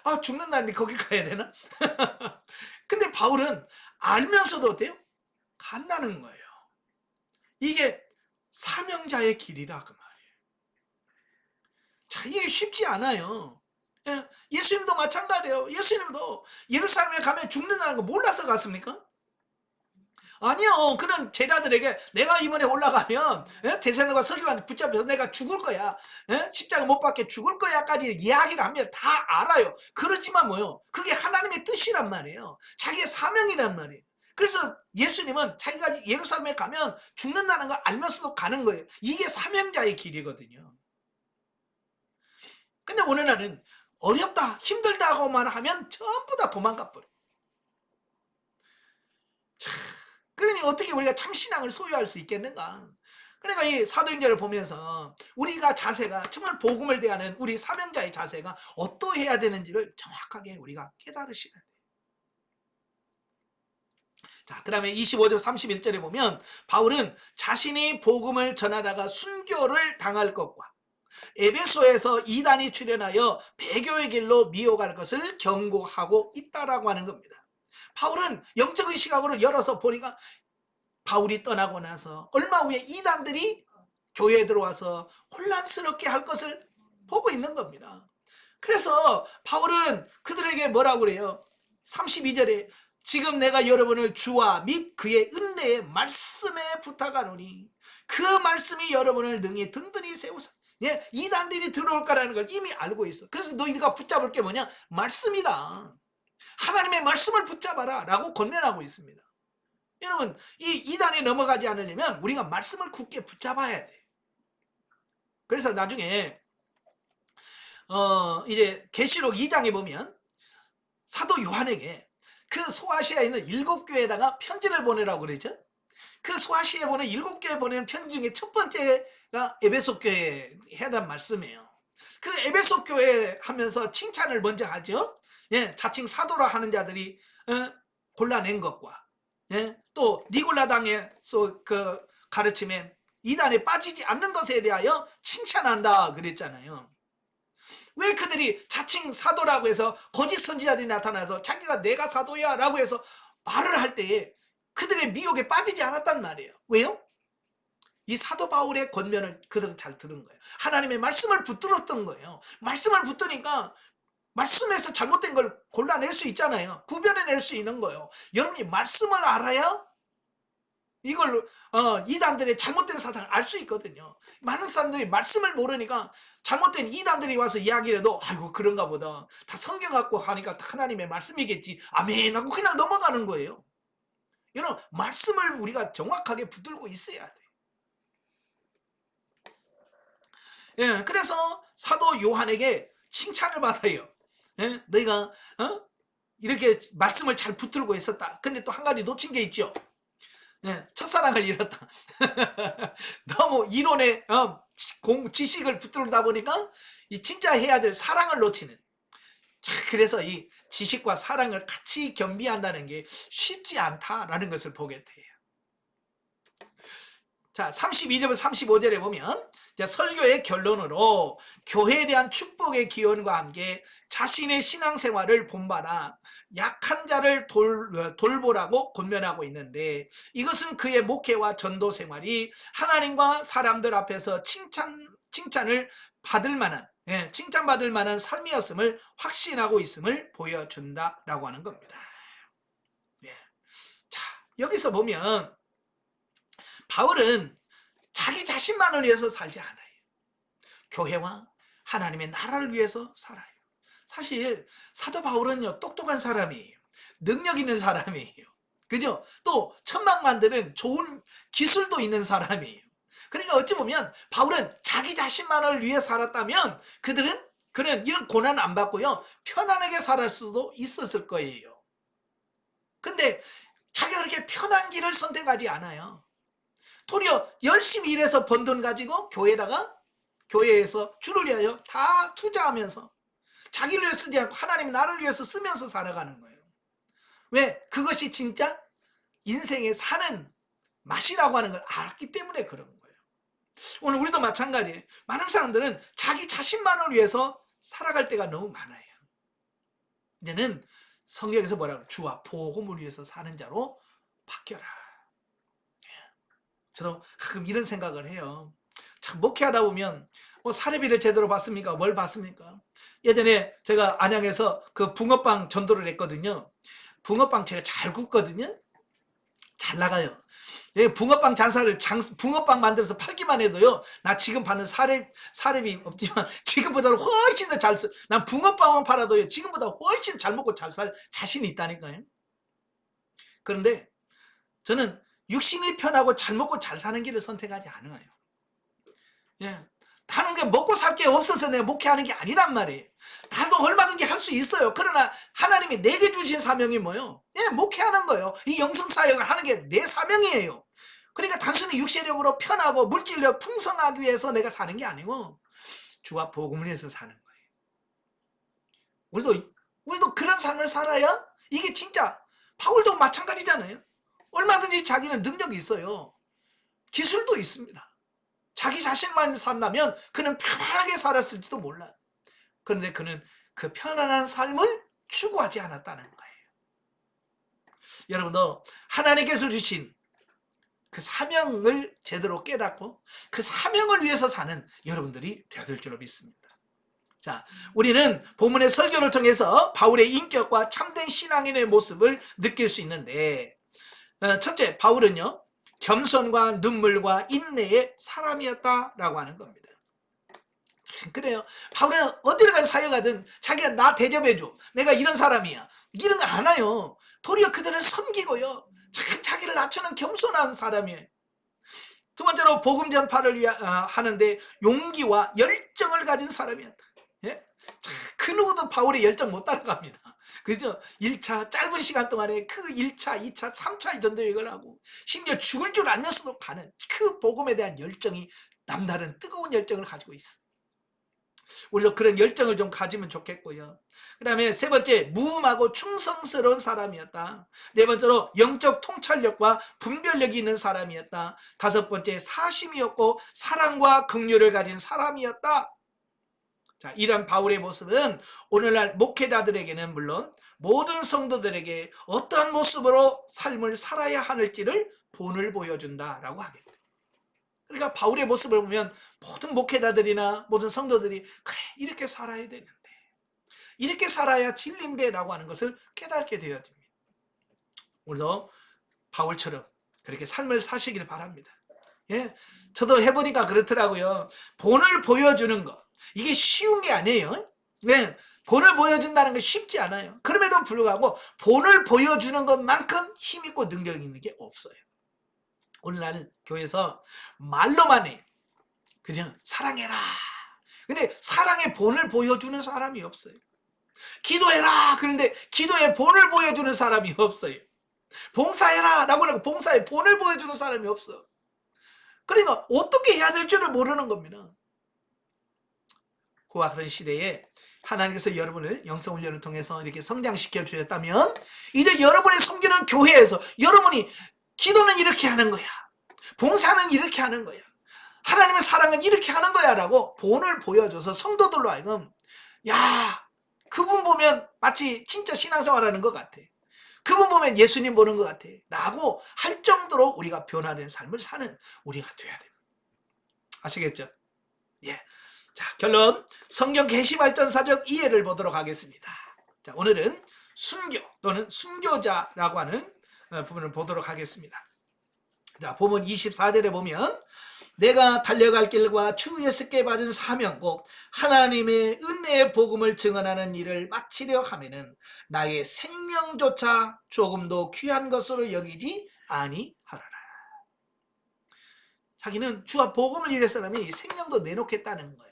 Speaker 1: 아, 죽는다는데 거기 가야 되나? 근데 바울은 알면서도 어때요? 간다는 거예요. 이게 사명자의 길이라 그 말이에요. 자, 이게 쉽지 않아요. 예, 예수님도 마찬가지예요. 예수님도 예루살렘에 가면 죽는다는 거 몰라서 갔습니까? 아니요. 그런 제자들에게 내가 이번에 올라가면 대사님과 서기관한테 붙잡혀서 내가 죽을 거야. 십자가 못 박게 죽을 거야까지 이야기를 하면 다 알아요. 그렇지만 뭐요? 그게 하나님의 뜻이란 말이에요. 자기의 사명이란 말이에요. 그래서 예수님은 자기가 예루살렘에 가면 죽는다는 걸 알면서도 가는 거예요. 이게 사명자의 길이거든요. 근데 오늘날은 어렵다, 힘들다고만 하면 전부 다 도망가 버려. 그러니 어떻게 우리가 참 신앙을 소유할 수 있겠는가? 그러니까 이 사도행전을 보면서 우리가 자세가 정말 복음을 대하는 우리 사명자의 자세가 어떠해야 되는지를 정확하게 우리가 깨달으셔야 돼요. 자, 그 다음에 25절 31절에 보면 바울은 자신이 복음을 전하다가 순교를 당할 것과 에베소에서 이단이 출현하여 배교의 길로 미혹할 것을 경고하고 있다라고 하는 겁니다. 바울은 영적인 시각으로 열어서 보니까 바울이 떠나고 나서 얼마 후에 이단들이 교회에 들어와서 혼란스럽게 할 것을 보고 있는 겁니다. 그래서 바울은 그들에게 뭐라고 그래요? 32절에 지금 내가 여러분을 주와 및 그의 은혜의 말씀에 부탁하노니 그 말씀이 여러분을 능히 든든히 세우사. 예, 이단들이 들어올 거라는 걸 이미 알고 있어. 그래서 너희가 붙잡을 게 뭐냐? 말씀이다. 하나님의 말씀을 붙잡아라 라고 권면하고 있습니다. 여러분, 이 이단에 넘어가지 않으려면 우리가 말씀을 굳게 붙잡아야 돼. 그래서 나중에 이제 계시록 2장에 보면 사도 요한에게 그 소아시아에 있는 7교회에다가 편지를 보내라고 그러죠. 그 소아시아에 보낸 7교회 보내는 편지 중에 첫 번째가 에베소 교회에 해당 말씀이에요. 그 에베소 교회 하면서 칭찬을 먼저 하죠. 예, 자칭 사도라 하는 자들이 골라낸 것과 또 니골라당에서 그 가르침에 이단에 빠지지 않는 것에 대하여 칭찬한다 그랬잖아요. 왜 그들이 자칭 사도라고 해서 거짓 선지자들이 나타나서 자기가 내가 사도야 라고 해서 말을 할 때에 그들의 미혹에 빠지지 않았단 말이에요. 왜요? 이 사도 바울의 권면을 그들은 잘 들은 거예요. 하나님의 말씀을 붙들었던 거예요. 말씀을 붙드니까 말씀에서 잘못된 걸 골라낼 수 있잖아요. 구별해낼 수 있는 거예요. 여러분이 말씀을 알아야 이걸 이단들의 잘못된 사상을 알 수 있거든요. 많은 사람들이 말씀을 모르니까 잘못된 이단들이 와서 이야기를 해도 아이고 그런가 보다. 다 성경 갖고 하니까 하나님의 말씀이겠지. 아멘 하고 그냥 넘어가는 거예요. 여러분 말씀을 우리가 정확하게 붙들고 있어야 돼요. 예, 그래서 사도 요한에게 칭찬을 받아요. 예, 너희가 이렇게 말씀을 잘 붙들고 있었다. 근데 또 한 가지 놓친 게 있죠. 예, 첫사랑을 잃었다. 너무 이론의 지식을 붙들다 보니까 이 진짜 해야 될 사랑을 놓치는. 그래서 이 지식과 사랑을 같이 겸비한다는 게 쉽지 않다라는 것을 보게 돼요. 자, 32절 35절에 보면 설교의 결론으로 교회에 대한 축복의 기원과 함께 자신의 신앙생활을 본받아 약한 자를 돌보라고 권면하고 있는데 이것은 그의 목회와 전도 생활이 하나님과 사람들 앞에서 칭찬을 받을 만한 칭찬받을 만한 삶이었음을 확신하고 있음을 보여준다라고 하는 겁니다. 자, 여기서 보면 바울은 자기 자신만을 위해서 살지 않아요. 교회와 하나님의 나라를 위해서 살아요. 사실 사도 바울은요 똑똑한 사람이에요. 능력 있는 사람이에요. 그죠? 또 천막 만드는 좋은 기술도 있는 사람이에요. 그러니까 어찌 보면 바울은 자기 자신만을 위해 살았다면 그는 이런 고난 안 받고요 편안하게 살 수도 있었을 거예요. 근데 자기가 그렇게 편한 길을 선택하지 않아요. 도리어 열심히 일해서 번 돈 가지고 교회에서 주를 위하여 다 투자하면서 자기를 위해 쓰지 않고 하나님 나를 위해서 쓰면서 살아가는 거예요. 왜? 그것이 진짜 인생에 사는 맛이라고 하는 걸 알았기 때문에 그런 거예요. 오늘 우리도 마찬가지예요. 많은 사람들은 자기 자신만을 위해서 살아갈 때가 너무 많아요. 이제는 성경에서 뭐라고 주와 복음을 위해서 사는 자로 바뀌어라. 저도 가끔 이런 생각을 해요. 참 목회하다 보면 사례비를 제대로 받습니까? 뭘 받습니까? 예전에 제가 안양에서 그 붕어빵 전도를 했거든요. 붕어빵 제가 잘 굽거든요. 잘 나가요. 붕어빵 붕어빵 만들어서 팔기만 해도요, 나 지금 받는 사례비 없지만 지금보다는 훨씬 더 잘 난 붕어빵만 팔아도요, 지금보다 훨씬 잘 먹고 잘 살 자신이 있다니까요. 그런데 저는 육신이 편하고 잘 먹고 잘 사는 길을 선택하지 않아요. 예. 나는 게 먹고 살 게 없어서 내가 목회하는 게 아니란 말이에요. 나도 얼마든지 할 수 있어요. 그러나 하나님이 내게 주신 사명이 뭐예요? 예, 목회하는 거예요. 이 영성사역을 하는 게 내 사명이에요. 그러니까 단순히 육체력으로 편하고 물질력 풍성하기 위해서 내가 사는 게 아니고 주와 복음을 위해서 사는 거예요. 우리도 그런 삶을 살아야 이게 진짜 바울도 마찬가지잖아요. 얼마든지 자기는 능력이 있어요. 기술도 있습니다. 자기 자신만 산다면 그는 편안하게 살았을지도 몰라. 그런데 그는 그 편안한 삶을 추구하지 않았다는 거예요. 여러분도 하나님께서 주신 그 사명을 제대로 깨닫고 그 사명을 위해서 사는 여러분들이 되어야 될 줄로 믿습니다. 자, 우리는 본문의 설교를 통해서 바울의 인격과 참된 신앙인의 모습을 느낄 수 있는데, 첫째, 바울은요 겸손과 눈물과 인내의 사람이었다라고 하는 겁니다. 그래요. 바울은 어디를 간 사역하든 자기가 나 대접해줘, 내가 이런 사람이야, 이런 거 안 해요. 도리어 그들을 섬기고요, 참 자기를 낮추는 겸손한 사람이에요. 두 번째로 복음 전파를 하는데 용기와 열정을 가진 사람이었다. 예? 그 누구도 바울의 열정 못 따라갑니다. 그죠? 1차 짧은 시간 동안에 그 1차, 2차, 3차 전도여행을 하고 심지어 죽을 줄 알면서도 가는 그 복음에 대한 열정이 남다른 뜨거운 열정을 가지고 있어. 우리도 그런 열정을 좀 가지면 좋겠고요. 그 다음에 세 번째, 무음하고 충성스러운 사람이었다. 네 번째로 영적 통찰력과 분별력이 있는 사람이었다. 다섯 번째, 사심이었고 사랑과 긍휼을 가진 사람이었다. 자, 이런 바울의 모습은 오늘날 목회자들에게는 물론 모든 성도들에게 어떠한 모습으로 삶을 살아야 하는지를 본을 보여준다라고 하겠다. 그러니까 바울의 모습을 보면 모든 목회자들이나 모든 성도들이 그래, 이렇게 살아야 되는데, 이렇게 살아야 진리인데라고 하는 것을 깨닫게 되어집니다. 우리도 바울처럼 그렇게 삶을 사시길 바랍니다. 예, 저도 해보니까 그렇더라고요. 본을 보여주는 것, 이게 쉬운 게 아니에요. 네, 본을 보여준다는 게 쉽지 않아요. 그럼에도 불구하고 본을 보여주는 것만큼 힘있고 능력 있는 게 없어요. 오늘날 교회에서 말로만 해. 그죠? 사랑해라. 근데 사랑의 본을 보여주는 사람이 없어요. 기도해라. 그런데 기도의 본을 보여주는 사람이 없어요. 봉사해라 라고 하고 봉사의 본을 보여주는 사람이 없어. 그러니까 어떻게 해야 될 줄을 모르는 겁니다. 그와 그런 시대에 하나님께서 여러분을 영성훈련을 통해서 이렇게 성장시켜 주셨다면, 이제 여러분의 섬기는 교회에서 여러분이 기도는 이렇게 하는 거야, 봉사는 이렇게 하는 거야, 하나님의 사랑은 이렇게 하는 거야 라고 본을 보여줘서 성도들로 하여금 야, 그분 보면 마치 진짜 신앙생활하는 것 같아, 그분 보면 예수님 보는 것 같아 라고 할 정도로 우리가 변화된 삶을 사는 우리가 돼야 됩니다. 아시겠죠? 예. 자, 결론, 성경 계시발전사적 이해를 보도록 하겠습니다. 자, 오늘은 순교 또는 순교자라고 하는 부분을 보도록 하겠습니다. 자, 본문 24절에 보면 내가 달려갈 길과 주 예수께 받은 사명 곧 하나님의 은혜의 복음을 증언하는 일을 마치려 하면은 나의 생명조차 조금도 귀한 것으로 여기지 아니하리라. 자기는 주와 복음을 위해 사람이 생명도 내놓겠다는 거예요.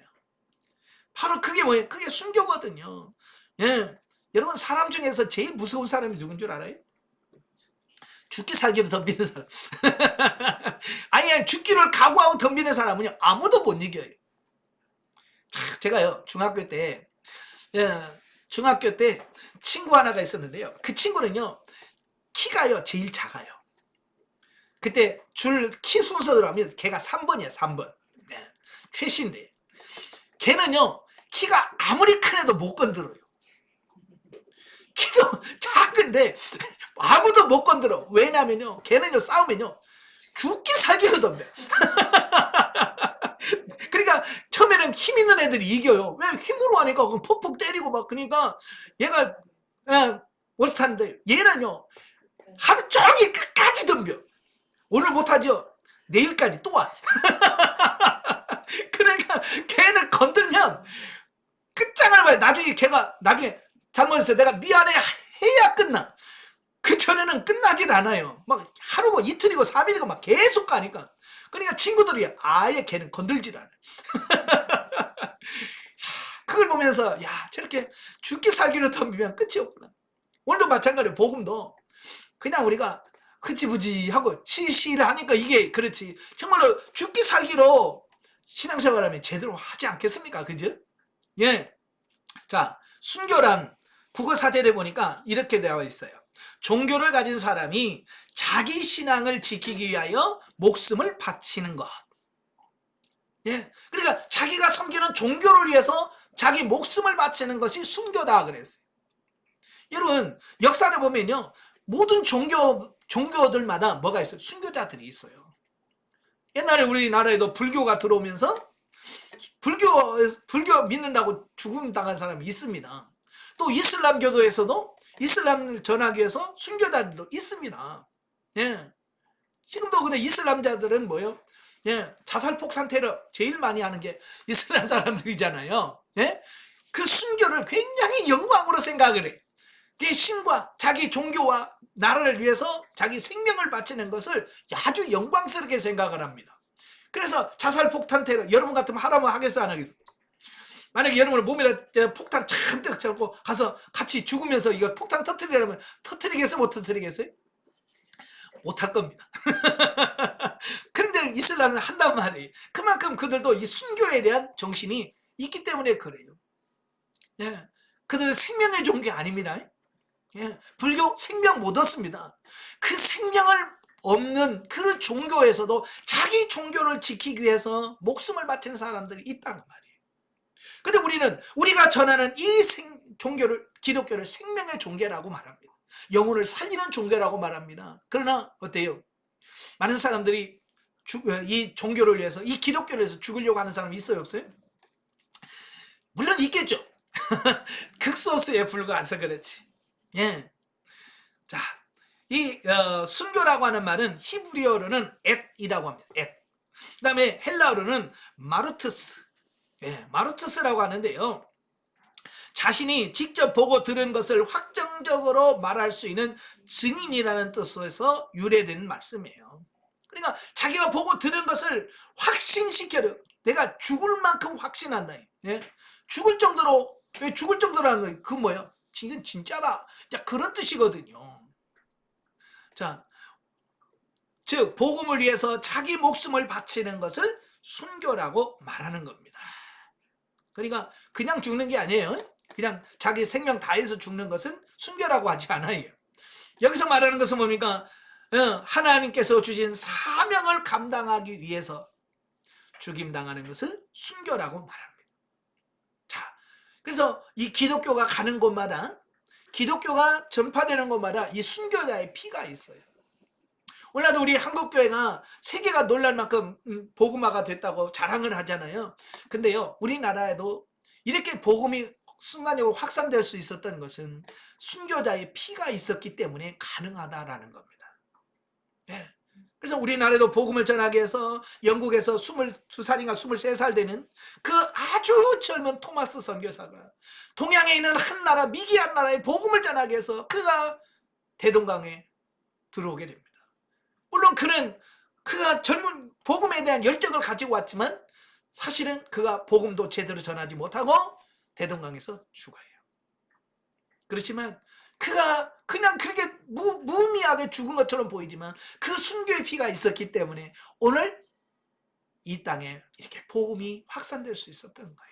Speaker 1: 바로 그게 뭐예요? 그게 순교거든요. 예. 여러분, 사람 중에서 제일 무서운 사람이 누군 줄 알아요? 죽기 살기로 덤비는 사람. 아니, 죽기를 각오하고 덤비는 사람은요, 아무도 못 이겨요. 제가요, 중학교 때 예, 중학교 때 친구 하나가 있었는데요. 그 친구는요, 키가요, 제일 작아요. 그때 줄 키 순서대로 하면 걔가 3번이에요, 3번. 네, 최씨인데. 걔는요, 키가 아무리 큰 애도 못 건드려요. 키도 작은데 아무도 못 건드려. 왜냐면요, 걔는요, 싸우면요, 죽기 살기로 덤벼. 그러니까 처음에는 힘 있는 애들이 이겨요. 왜 힘으로 하니까 폭폭 때리고 막. 그러니까 얘가 못하는데, 얘는요 하루 종일 끝까지 덤벼. 오늘 못하죠, 내일까지 또 와. 그러니까 걔는 건들면 끝장을 봐요. 나중에 걔가 잘못했어요, 내가 미안해 해야 끝나. 그 전에는 끝나질 않아요. 막 하루고 이틀이고 3일이고 막 계속 가니까. 그러니까 친구들이 아예 걔는 건들질 않아요. 그걸 보면서, 야, 저렇게 죽기 살기로 덤비면 끝이 없구나. 오늘도 마찬가지로 복음도 그냥 우리가 흐지부지 하고 시시를 하니까 이게 그렇지, 정말로 죽기 살기로 신앙생활하면 제대로 하지 않겠습니까? 그죠? 예. 자, 순교란 국어 사전에 보니까 이렇게 되어 있어요. 종교를 가진 사람이 자기 신앙을 지키기 위하여 목숨을 바치는 것. 예. 그러니까 자기가 섬기는 종교를 위해서 자기 목숨을 바치는 것이 순교다 그랬어요. 여러분, 역사를 보면요, 모든 종교들마다 뭐가 있어요? 순교자들이 있어요. 옛날에 우리나라에도 불교가 들어오면서 불교 믿는다고 죽음 당한 사람이 있습니다. 또 이슬람교도에서도 이슬람을 전하기 위해서 순교자들도 있습니다. 예. 지금도 근데 이슬람자들은 뭐예요? 예, 자살 폭탄 테러 제일 많이 하는 게 이슬람 사람들이잖아요. 예? 그 순교를 굉장히 영광으로 생각을 해. 그 신과 자기 종교와 나라를 위해서 자기 생명을 바치는 것을 아주 영광스럽게 생각을 합니다. 그래서 자살 폭탄 테러 여러분 같으면 하라면 하겠어, 안 하겠어? 만약에 여러분 몸에다 폭탄 잔뜩 쳐고 가서 같이 죽으면서 이거 폭탄 터뜨리려면 터뜨리겠어요, 못 터뜨리겠어요? 못할 겁니다. 그런데 이슬람은 한단 말이에요. 그만큼 그들도 이 순교에 대한 정신이 있기 때문에 그래요. 예, 그들은 생명의 종교 아닙니다. 예, 불교 생명 못 얻습니다. 그 생명을 없는 그 종교에서도 자기 종교를 지키기 위해서 목숨을 바친 사람들이 있단 말이에요. 근데 우리가 전하는 이 종교를, 기독교를 생명의 종교라고 말합니다. 영혼을 살리는 종교라고 말합니다. 그러나 어때요? 많은 사람들이 이 종교를 위해서, 이 기독교를 위해서 죽으려고 하는 사람이 있어요, 없어요? 물론 있겠죠. 극소수에 불과해서 그렇지. 예. 자, 이 순교라고 하는 말은 히브리어로는 엣이라고 합니다. 엣. 그 다음에 헬라어로는 마르투스. 예, 마르투스라고 하는데요, 자신이 직접 보고 들은 것을 확정적으로 말할 수 있는 증인이라는 뜻에서 유래된 말씀이에요. 그러니까 자기가 보고 들은 것을 확신시켜요. 내가 죽을 만큼 확신한다. 예? 죽을 정도로, 왜 죽을 정도로 하는 거예요? 그 뭐야? 이건 진짜라. 야, 그런 뜻이거든요. 자, 즉 복음을 위해서 자기 목숨을 바치는 것을 순교라고 말하는 겁니다. 그러니까 그냥 죽는 게 아니에요. 그냥 자기 생명 다해서 죽는 것은 순교라고 하지 않아요. 여기서 말하는 것은 뭡니까? 하나님께서 주신 사명을 감당하기 위해서 죽임당하는 것을 순교라고 말합니다. 자, 그래서 이 기독교가 가는 곳마다, 기독교가 전파되는 곳마다 이 순교자의 피가 있어요. 오늘도 우리 한국교회가 세계가 놀랄 만큼 복음화가 됐다고 자랑을 하잖아요. 근데요, 우리나라에도 이렇게 복음이 순간적으로 확산될 수 있었던 것은 순교자의 피가 있었기 때문에 가능하다라는 겁니다. 네. 그래서 우리나라에도 복음을 전하기 위해서 영국에서 22살인가 23살 되는 그 아주 젊은 토마스 선교사가 동양에 있는 한 나라, 미개한 나라에 복음을 전하기 위해서 그가 대동강에 들어오게 됩니다. 물론 그가 젊은 복음에 대한 열정을 가지고 왔지만 사실은 그가 복음도 제대로 전하지 못하고 대동강에서 죽어요. 그렇지만 그가 그냥 그렇게 무의미하게 죽은 것처럼 보이지만 그 순교의 피가 있었기 때문에 오늘 이 땅에 이렇게 복음이 확산될 수 있었던 거예요.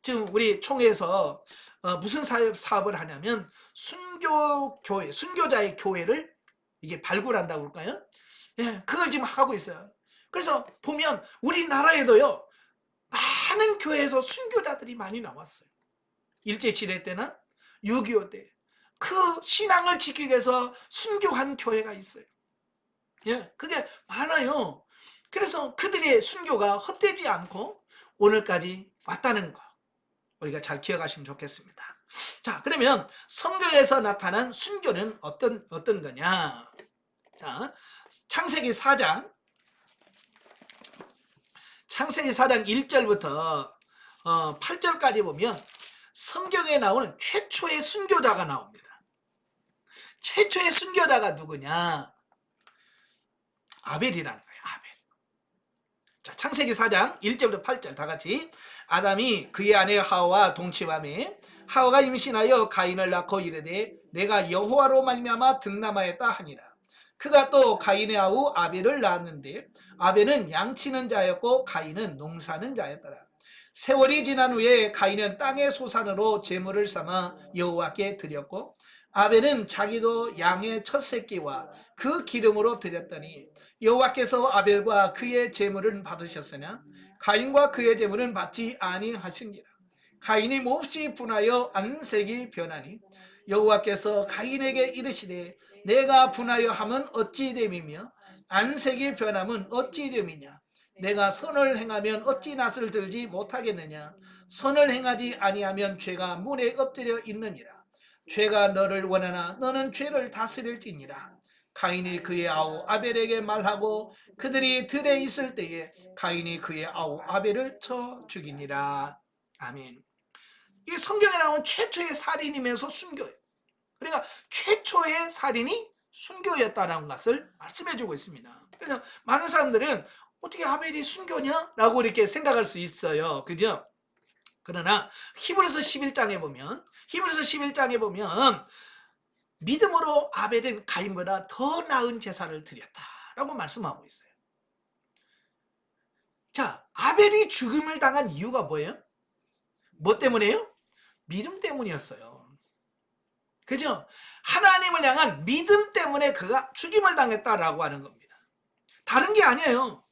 Speaker 1: 지금 우리 총회에서 무슨 사업을 하냐면 순교교회, 순교자의 교회를 이게 발굴한다고 그럴까요? 예, 그걸 지금 하고 있어요. 그래서 보면 우리나라에도요, 많은 교회에서 순교자들이 많이 나왔어요. 일제시대 때나 6.25 때 그 신앙을 지키기 위해서 순교한 교회가 있어요. 예, 그게 많아요. 그래서 그들의 순교가 헛되지 않고 오늘까지 왔다는 거 우리가 잘 기억하시면 좋겠습니다. 자, 그러면 성경에서 나타난 순교는 어떤 거냐? 자, 창세기 4장 1절부터 8절까지 보면 성경에 나오는 최초의 순교자가 나옵니다. 최초의 순교자가 누구냐? 아벨이라는 거예요. 아벨. 자, 창세기 4장 1절부터 8절 다 같이. 아담이 그의 아내 하와와 동침하매 하와가 임신하여 가인을 낳고 이르되 내가 여호와로 말미암아 득남하였다 하니라. 그가 또 가인의 아우 아벨을 낳았는데 아벨은 양치는 자였고 가인은 농사는 자였더라. 세월이 지난 후에 가인은 땅의 소산으로 제물을 삼아 여호와께 드렸고 아벨은 자기도 양의 첫 새끼와 그 기름으로 드렸더니 여호와께서 아벨과 그의 제물은 받으셨으나 가인과 그의 제물은 받지 아니하시니라. 가인이 몹시 분하여 안색이 변하니 여호와께서 가인에게 이르시되 내가 분하여 함은 어찌 됨이며 안색이 변함은 어찌 됨이냐. 내가 선을 행하면 어찌 낯을 들지 못하겠느냐. 선을 행하지 아니하면 죄가 문에 엎드려 있느니라. 죄가 너를 원하나 너는 죄를 다스릴지니라. 가인이 그의 아우 아벨에게 말하고 그들이 들에 있을 때에 가인이 그의 아우 아벨을 쳐 죽이니라. 아멘. 이 성경에 나온 최초의 살인이면서 순교예요. 그러니까 최초의 살인이 순교였다는 것을 말씀해주고 있습니다. 그래서 많은 사람들은 어떻게 아벨이 순교냐? 라고 이렇게 생각할 수 있어요. 그죠? 그러나 히브리서 11장에 보면 믿음으로 아벨은 가인보다 더 나은 제사를 드렸다라고 말씀하고 있어요. 자, 아벨이 죽음을 당한 이유가 뭐예요? 뭐 때문에요? 믿음 때문이었어요. 그죠? 하나님을 향한 믿음 때문에 그가 죽임을 당했다라고 하는 겁니다. 다른 게 아니에요.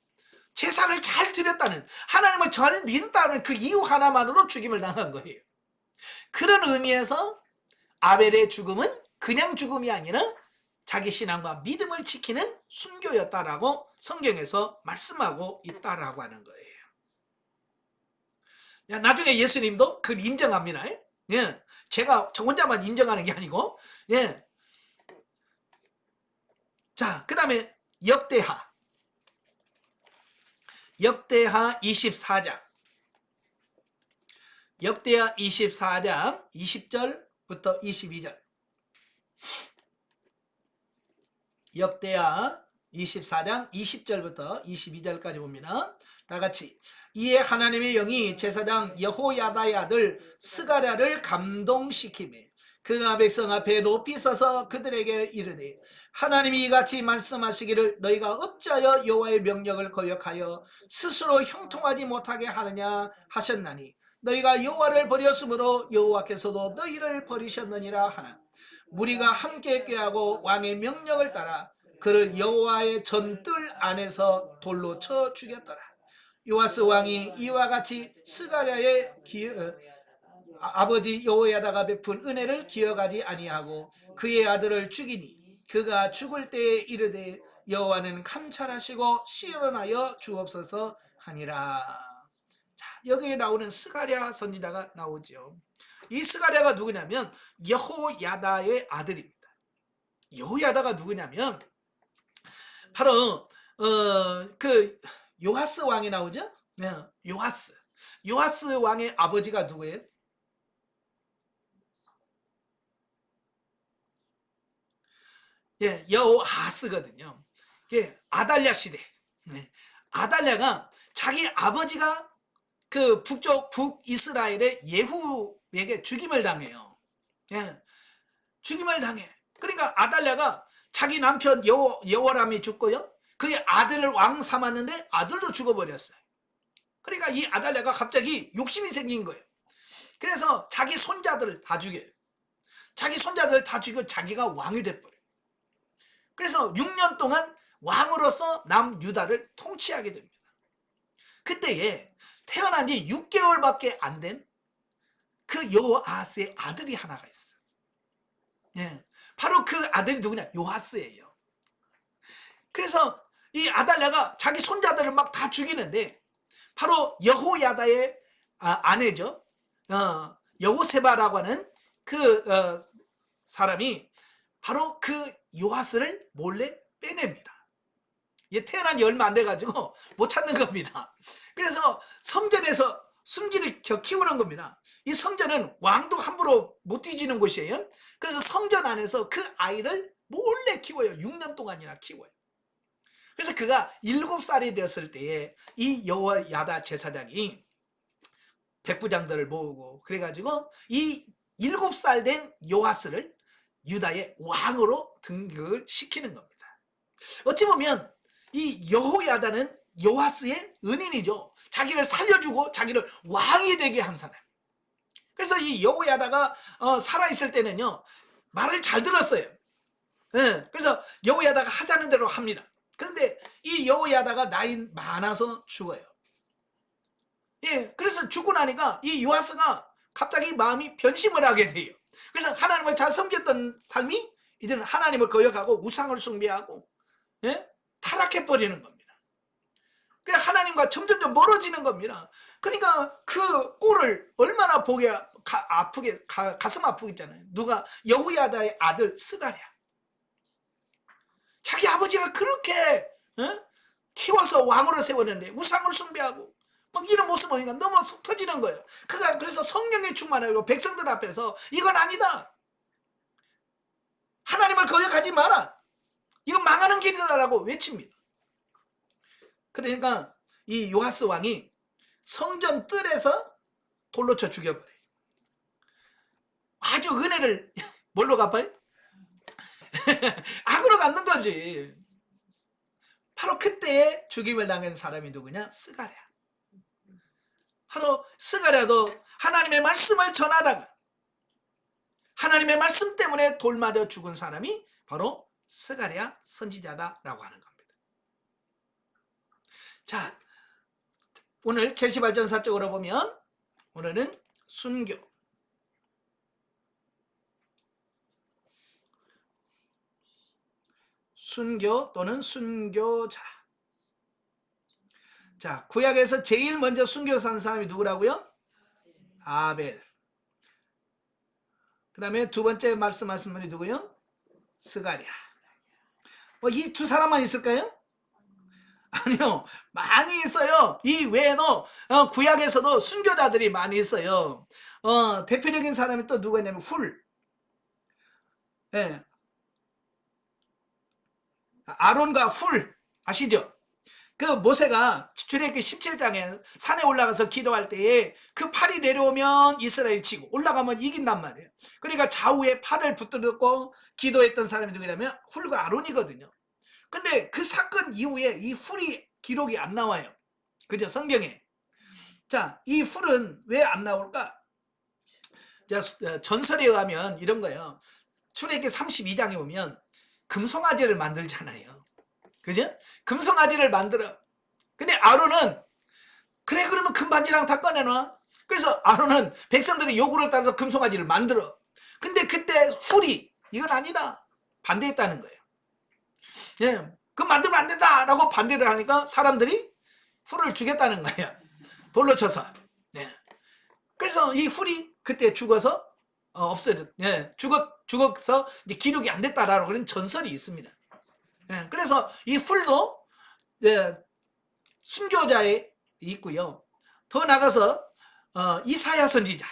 Speaker 1: 제사를 잘 드렸다는, 하나님을 잘 믿었다는 그 이유 하나만으로 죽임을 당한 거예요. 그런 의미에서 아벨의 죽음은 그냥 죽음이 아니라 자기 신앙과 믿음을 지키는 순교였다라고 성경에서 말씀하고 있다라고 하는 거예요. 나중에 예수님도 그걸 인정합니다. 예. 제가 저 혼자만 인정하는 게 아니고, 예. 자, 그 다음에 역대하 24장. 역대하 24장 20절부터 22절. 역대하 24장 20절부터 22절까지 봅니다. 다 같이. 이에 하나님의 영이 제사장 여호야다의 아들 스가랴를 감동시키매 그가 백성 앞에 높이 서서 그들에게 이르되 하나님이 이같이 말씀하시기를 너희가 어찌하여 여호와의 명령을 거역하여 스스로 형통하지 못하게 하느냐 하셨나니 너희가 여호와를 버렸으므로 여호와께서도 너희를 버리셨느니라 하나 무리가 함께 꾀하고 왕의 명령을 따라 그를 여호와의 전뜰 안에서 돌로 쳐 죽였더라. 요아스 왕이 이와 같이 스가랴의 아버지 여호야다가 베푼 은혜를 기억하지 아니하고 그의 아들을 죽이니 그가 죽을 때에 이르되 여호와는 감찰하시고 시원하여 주옵소서 하니라. 자, 여기에 나오는 스가랴 선지자가 나오죠. 이 스가랴가 누구냐면 여호야다의 아들입니다. 여호야다가 누구냐면 바로 그 요아스 왕이 나오죠. 네, 요아스 왕의 아버지가 누구예요? 예, 여호아스거든요. 예, 아달랴 시대. 네, 아달랴가 자기 아버지가 그 북이스라엘의 예후에게 죽임을 당해요. 예, 죽임을 당해. 그러니까 아달랴가 자기 남편 여호람이 죽고요. 그의 아들을 왕 삼았는데 아들도 죽어버렸어요. 그러니까 이 아달랴가 갑자기 욕심이 생긴 거예요. 그래서 자기 손자들을 다 죽여요. 자기 손자들을 다 죽여 자기가 왕이 돼버려요. 그래서 6년 동안 왕으로서 남유다를 통치하게 됩니다. 그때에 태어난 지 6개월밖에 안 된 그 여호아스의 아들이 하나가 있어요. 예, 바로 그 아들이 누구냐? 요아스예요. 그래서 이 아달랴가 자기 손자들을 막 다 죽이는데 바로 여호야다의 아내죠. 여호세바라고 하는 그 사람이 바로 그 요아스를 몰래 빼냅니다. 얘 태어난 지 얼마 안 돼가지고 못 찾는 겁니다. 그래서 성전에서 숨기를 키우는 겁니다. 이 성전은 왕도 함부로 못 뒤지는 곳이에요. 그래서 성전 안에서 그 아이를 몰래 키워요. 6년 동안이나 키워요. 그래서 그가 7살이 되었을 때에 이 여호야다 제사장이 백부장들을 모으고 그래가지고 이 7살 된 요아스를 유다의 왕으로 등극을 시키는 겁니다. 어찌 보면 이 여호야다는 요아스의 은인이죠. 자기를 살려주고 자기를 왕이 되게 한 사람. 그래서 이 여호야다가 살아있을 때는요 말을 잘 들었어요. 그래서 여호야다가 하자는 대로 합니다. 그런데 이 여호야다가 나이 많아서 죽어요. 예, 그래서 죽고 나니까 이 요아스가 갑자기 마음이 변심을 하게 돼요. 그래서 하나님을 잘 섬겼던 삶이 이제는 하나님을 거역하고 우상을 숭배하고 타락해 버리는 겁니다. 그냥 하나님과 점점점 멀어지는 겁니다. 그러니까 그 꼴을 얼마나 보기 아프게 가슴 아프겠잖아요. 누가? 여호야다의 아들 스가랴. 자기 아버지가 그렇게 키워서 왕으로 세웠는데 우상을 숭배하고 막 이런 모습 보니까 너무 속 터지는 거예요. 그가 그래서 성령에 충만하고 백성들 앞에서 이건 아니다. 하나님을 거역하지 마라. 이건 망하는 길이다라고 외칩니다. 그러니까 이 요아스 왕이 성전 뜰에서 돌로 쳐 죽여버려요. 아주 은혜를 뭘로 갚아요? 악으로 갚는 거지. 바로 그때에 죽임을 당한 사람이 누구냐? 스가랴. 바로 스가랴도 하나님의 말씀을 전하다가 하나님의 말씀 때문에 돌 맞아 죽은 사람이 바로 스가랴 선지자다라고 하는 겁니다. 자, 오늘 계시발전사적으로 보면 오늘은 순교, 순교 또는 순교자. 자, 구약에서 제일 먼저 순교 산 사람이 누구라고요? 아벨. 그 다음에 두 번째 말씀하신 분이 누구요? 스가랴. 이 두 사람만 있을까요? 아니요, 많이 있어요. 이 외에도 구약에서도 순교자들이 많이 있어요. 대표적인 사람이 또 누가 있냐면 훌. 네. 아론과 훌 아시죠? 그 모세가 출애굽기 17장에 산에 올라가서 기도할 때에 그 팔이 내려오면 이스라엘 치고 올라가면 이긴단 말이에요. 그러니까 좌우에 팔을 붙들고 기도했던 사람이 누구냐면 훌과 아론이거든요. 근데 그 사건 이후에 이 훌이 기록이 안 나와요. 그죠? 성경에. 자, 이 훌은 왜 안 나올까? 자, 전설에 의하면 이런 거예요. 출애굽기 32장에 보면 금송아지를 만들잖아요. 그죠? 금송아지를 만들어. 근데 아론은 그래 그러면 금반지랑 다 꺼내놔. 그래서 아론은 백성들의 요구를 따라서 금송아지를 만들어. 근데 그때 훌이 이건 아니다. 반대했다는 거예요. 예, 그럼 만들면 안 된다라고 반대를 하니까 사람들이 훌을 죽였다는 거예요. 돌로 쳐서. 예. 그래서 이 훌이 그때 죽어서 없어졌. 예, 죽어서 이제 기록이 안 됐다라고 그런 전설이 있습니다. 예, 그래서 이 훌도 순교자에 있고요. 더 나가서 이사야 선지자.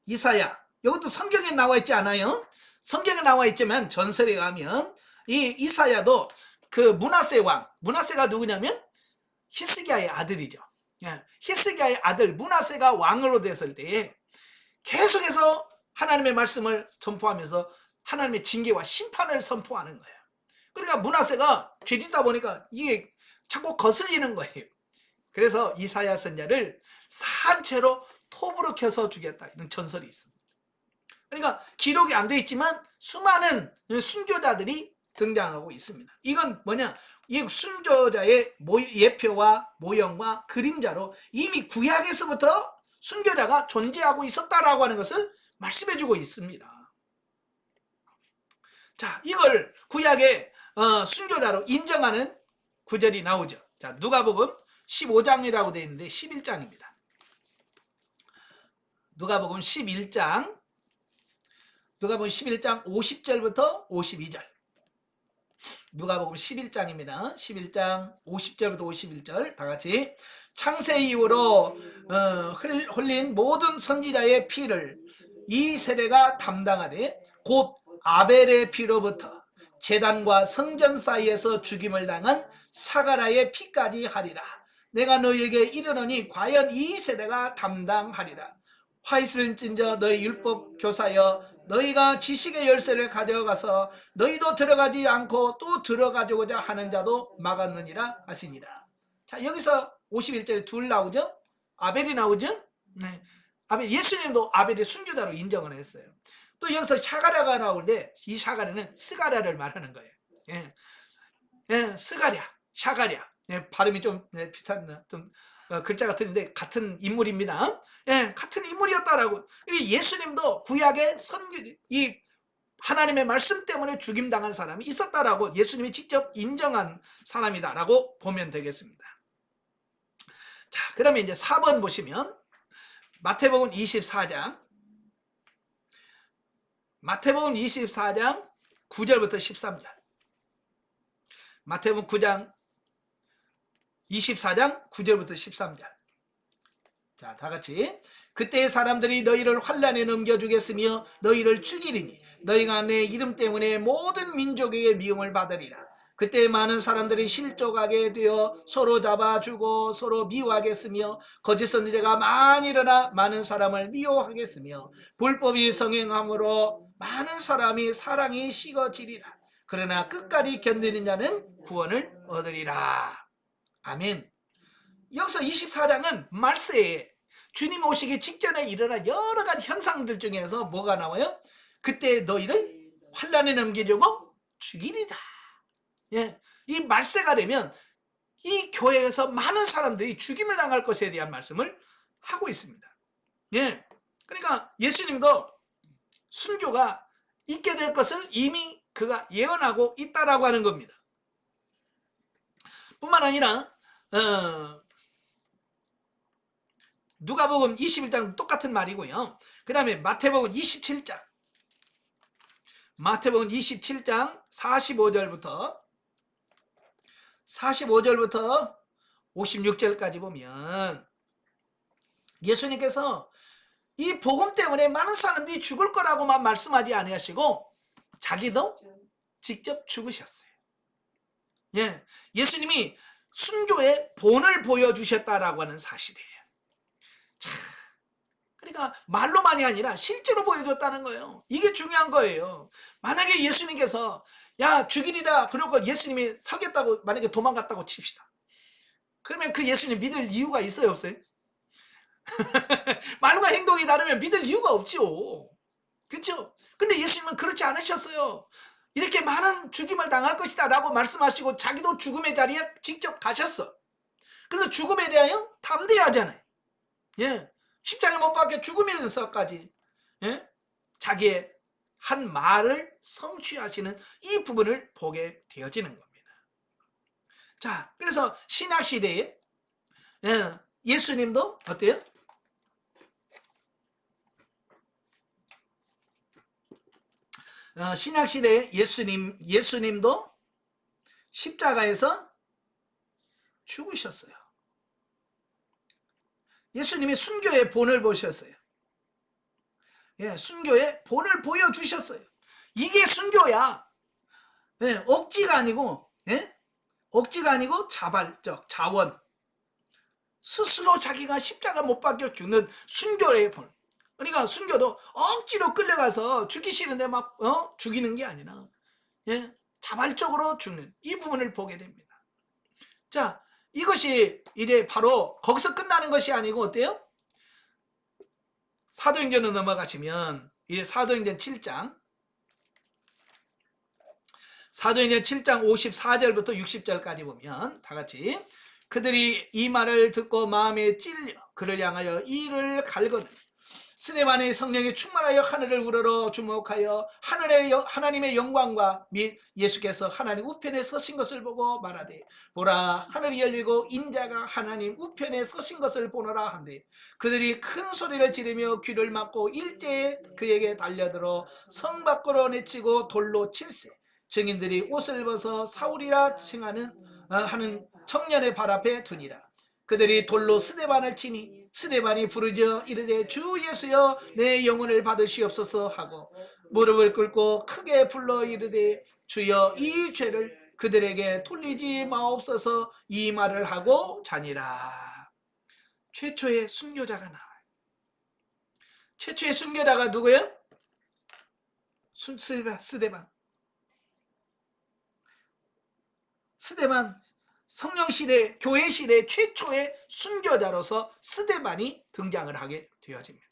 Speaker 1: 이사야. 이것도 성경에 나와 있지 않아요? 성경에 나와 있지만 전설에 의하면 이 이사야도 그 므낫세 왕, 므낫세가 누구냐면 히스기야의 아들이죠. 예, 히스기야의 아들 므낫세가 왕으로 됐을 때에 계속해서 하나님의 말씀을 선포하면서 하나님의 징계와 심판을 선포하는 거예요. 그러니까 므낫세가 죄짓다 보니까 이게 자꾸 거슬리는 거예요. 그래서 이사야 선지자를 산 채로 톱으로 켜서 죽였다. 이런 전설이 있습니다. 그러니까 기록이 안 돼 있지만 수많은 순교자들이 등장하고 있습니다. 이건 뭐냐? 이 순교자의 예표와 모형과 그림자로 이미 구약에서부터 순교자가 존재하고 있었다라고 하는 것을 말씀해주고 있습니다. 자, 이걸 구약의 순교자로 인정하는 구절이 나오죠. 자, 누가복음 15장이라고 되어 있는데 11장입니다. 누가복음 11장 50절부터 52절. 누가복음 11장입니다. 11장 50절부터 51절 다 같이. 창세 이후로 흘린 모든 선지자의 피를 이 세대가 담당하되 곧 아벨의 피로부터 제단과 성전 사이에서 죽임을 당한 사가랴의 피까지 하리라. 내가 너희에게 이르노니 과연 이 세대가 담당하리라. 화 있을진저 너희 율법 교사여, 너희가 지식의 열쇠를 가져가서 너희도 들어가지 않고 또 들어가려고자 하는 자도 막았느니라 하시니라. 자, 여기서 51절에 둘 나오죠? 아벨이 나오죠? 네. 아벨, 예수님도 아벨의 순교자로 인정을 했어요. 또 여기서 사가랴가 나오는데 이 사가랴는 스가랴를 말하는 거예요. 예. 예, 스가랴, 샤가랴. 예, 발음이 좀 비슷한 좀 글자가 틀린데 같은 인물입니다. 예, 같은 인물이었다라고. 예수님도 구약의 이 하나님의 말씀 때문에 죽임당한 사람이 있었다라고 예수님이 직접 인정한 사람이다라고 보면 되겠습니다. 자, 그러면 이제 4번 보시면 마태복음 24장 9절부터 13절. 마태복음 24장 9절부터 13절. 자, 다 같이. 그때 사람들이 너희를 환란에 넘겨주겠으며 너희를 죽이리니 너희가 내 이름 때문에 모든 민족에게 미움을 받으리라. 그때 많은 사람들이 실족하게 되어 서로 잡아주고 서로 미워하겠으며 거짓 선지자가 많이 일어나 많은 사람을 미워하겠으며 불법이 성행함으로 많은 사람이 사랑이 식어지리라. 그러나 끝까지 견디는 자는 구원을 얻으리라. 아멘. 여기서 24장은 말세에 주님 오시기 직전에 일어난 여러 가지 현상들 중에서 뭐가 나와요? 그때 너희를 환란에 넘겨주고 죽이리라. 예, 이 말세가 되면 이 교회에서 많은 사람들이 죽임을 당할 것에 대한 말씀을 하고 있습니다. 예, 그러니까 예수님도 순교가 있게 될 것을 이미 그가 예언하고 있다라고 하는 겁니다. 뿐만 아니라 누가복음 21장 똑같은 말이고요. 그 다음에 마태복음 27장 45절부터 56절까지 보면 예수님께서 이 복음 때문에 많은 사람들이 죽을 거라고만 말씀하지 아니하시고 자기도 직접 죽으셨어요. 예, 예수님이 순교의 본을 보여주셨다라고 하는 사실이에요. 자, 그러니까 말로만이 아니라 실제로 보여줬다는 거예요. 이게 중요한 거예요. 만약에 예수님께서 야 죽이리라 그러고 예수님이 살겠다고 만약에 도망갔다고 칩시다. 그러면 그 예수님 믿을 이유가 있어요, 없어요? 말과 행동이 다르면 믿을 이유가 없죠. 그렇죠? 근데 예수님은 그렇지 않으셨어요. 이렇게 많은 죽임을 당할 것이다 라고 말씀하시고 자기도 죽음의 자리에 직접 가셨어. 그래서 죽음에 대하여 담대하잖아요. 예, 십자가에 못 박혀 죽으면서까지 자기의 한 말을 성취하시는 이 부분을 보게 되어지는 겁니다. 자, 그래서 신약시대에 예수님도 어때요? 신약시대에 예수님도 십자가에서 죽으셨어요. 예수님이 순교의 본을 보셨어요. 예, 순교의 본을 보여주셨어요. 이게 순교야. 예, 억지가 아니고, 억지가 아니고 자발적, 자원. 스스로 자기가 십자가 못 박혀 죽는 순교의 본. 그러니까 순교도 억지로 끌려가서 죽이시는데 막 죽이는 게 아니라 자발적으로 죽는 이 부분을 보게 됩니다. 자, 이것이 이제 바로 거기서 끝나는 것이 아니고 어때요? 사도행전으로 넘어가시면 이제 사도행전 7장 54절부터 60절까지 보면 다 같이 그들이 이 말을 듣고 마음에 찔려 그를 향하여 이를 갈거니 스데반의 성령에 충만하여 하늘을 우러러 주목하여 하나님의 영광과 및 예수께서 하나님 우편에 서신 것을 보고 말하되 보라 하늘이 열리고 인자가 하나님 우편에 서신 것을 보노라 한데 그들이 큰 소리를 지르며 귀를 막고 일제에 그에게 달려들어 성 밖으로 내치고 돌로 칠세 증인들이 옷을 벗어 사울이라 하는 청년의 발 앞에 두니라. 그들이 돌로 스데반을 치니 스데반이 부르짖어 이르되 주 예수여 내 영혼을 받으시옵소서 하고 무릎을 꿇고 크게 불러 이르되 주여 이 죄를 그들에게 돌리지 마옵소서 이 말을 하고 자니라. 최초의 순교자가 나와요. 최초의 순교자가 누구예요? 스데반 성령 시대, 교회 시대 최초의 순교자로서 스데반이 등장을 하게 되어집니다.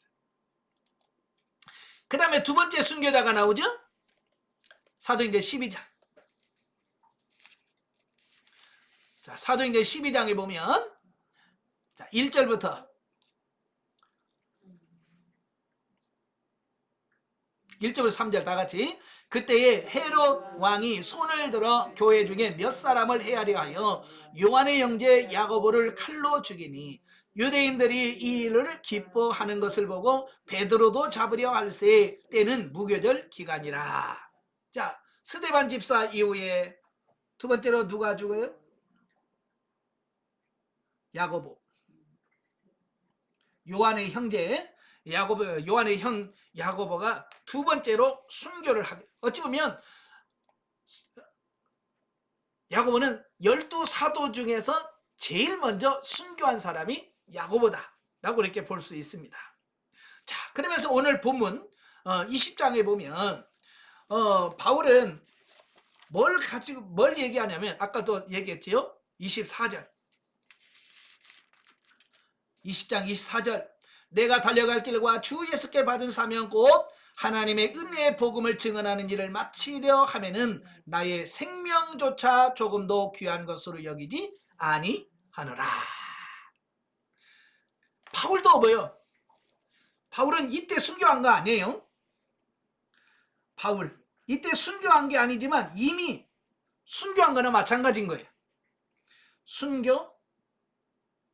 Speaker 1: 그 다음에 두 번째 순교자가 나오죠? 사도행전 12장. 자, 사도행전 12장에 보면 자, 1절부터 3절 다 같이 그때에 헤롯 왕이 손을 들어 교회 중에 몇 사람을 해하려 하여 요한의 형제 야고보를 칼로 죽이니 유대인들이 이 일을 기뻐하는 것을 보고 베드로도 잡으려 할세 때는 무교절 기간이라. 자, 스데반 집사 이후에 두 번째로 누가 죽어요? 야고보. 요한의 형제 요한의 형 야고보가 두 번째로 순교를 하게. 어찌 보면 야고보는 12사도 중에서 제일 먼저 순교한 사람이 야고보다 라고 이렇게 볼 수 있습니다. 자, 그러면서 오늘 본문 20장에 보면 바울은 뭘 얘기하냐면 아까도 얘기했지요. 24절 20장 24절 내가 달려갈 길과 주 예수께 받은 사명 곧 하나님의 은혜의 복음을 증언하는 일을 마치려 하면은 나의 생명조차 조금도 귀한 것으로 여기지 아니하노라. 바울도 뭐요? 바울은 이때 순교한 거 아니에요? 바울 이때 순교한 게 아니지만 이미 순교한 거나 마찬가지인 거예요. 순교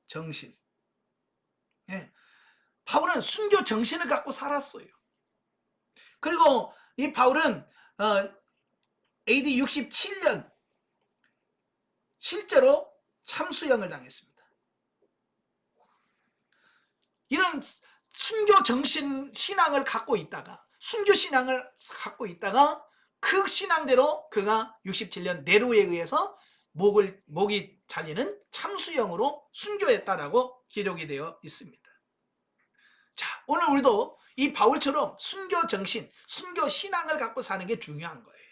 Speaker 1: 정신. 예. 바울은 순교 정신을 갖고 살았어요. 그리고 이 바울은 AD 67년 실제로 참수형을 당했습니다. 이런 순교 정신 신앙을 갖고 있다가 순교 신앙을 갖고 있다가 그 신앙대로 그가 67년 네로에 의해서 목이 잘리는 참수형으로 순교했다라고 기록이 되어 있습니다. 자, 오늘 우리도 이 바울처럼 순교 정신, 순교 신앙을 갖고 사는 게 중요한 거예요.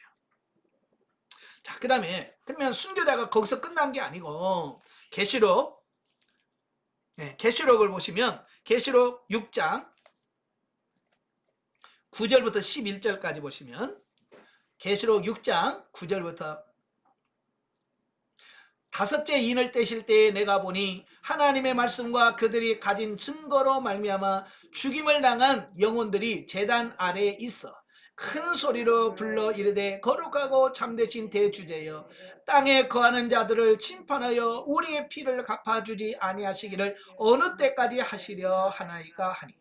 Speaker 1: 자, 그다음에 그러면 순교자가 거기서 끝난 게 아니고 계시록을 보시면 계시록 6장 9절부터 11절까지 보시면 계시록 6장 9절부터 다섯째 인을 떼실 때에 내가 보니 하나님의 말씀과 그들이 가진 증거로 말미암아 죽임을 당한 영혼들이 제단 아래에 있어 큰 소리로 불러 이르되 거룩하고 참되신 대주제여 땅에 거하는 자들을 심판하여 우리의 피를 갚아주지 아니하시기를 어느 때까지 하시려 하나이까 하니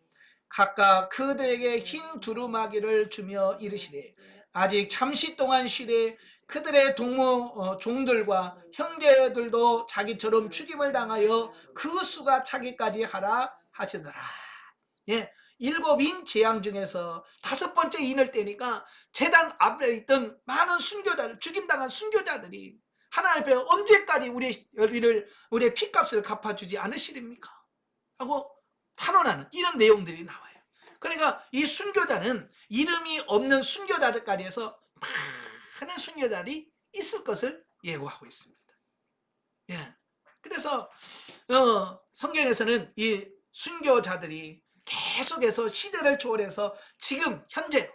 Speaker 1: 각각 그들에게 흰 두루마기를 주며 이르시되 아직 잠시 동안 쉬되 그들의 종들과 형제들도 자기처럼 죽임을 당하여 그 수가 차기까지 하라 하시더라. 예, 7인 재앙 중에서 5번째 인을 떼니까 제단 앞에 있던 많은 순교자들, 죽임당한 순교자들이 하나님 앞에 언제까지 우리의 피값을 갚아주지 않으시렵니까? 하고 탄원하는 이런 내용들이 나와요. 그러니까 이 순교자는 이름이 없는 순교자들까지 해서 많은 순교자들이 있을 것을 예고하고 있습니다. 예. 그래서 성경에서는 이 순교자들이 계속해서 시대를 초월해서 지금 현재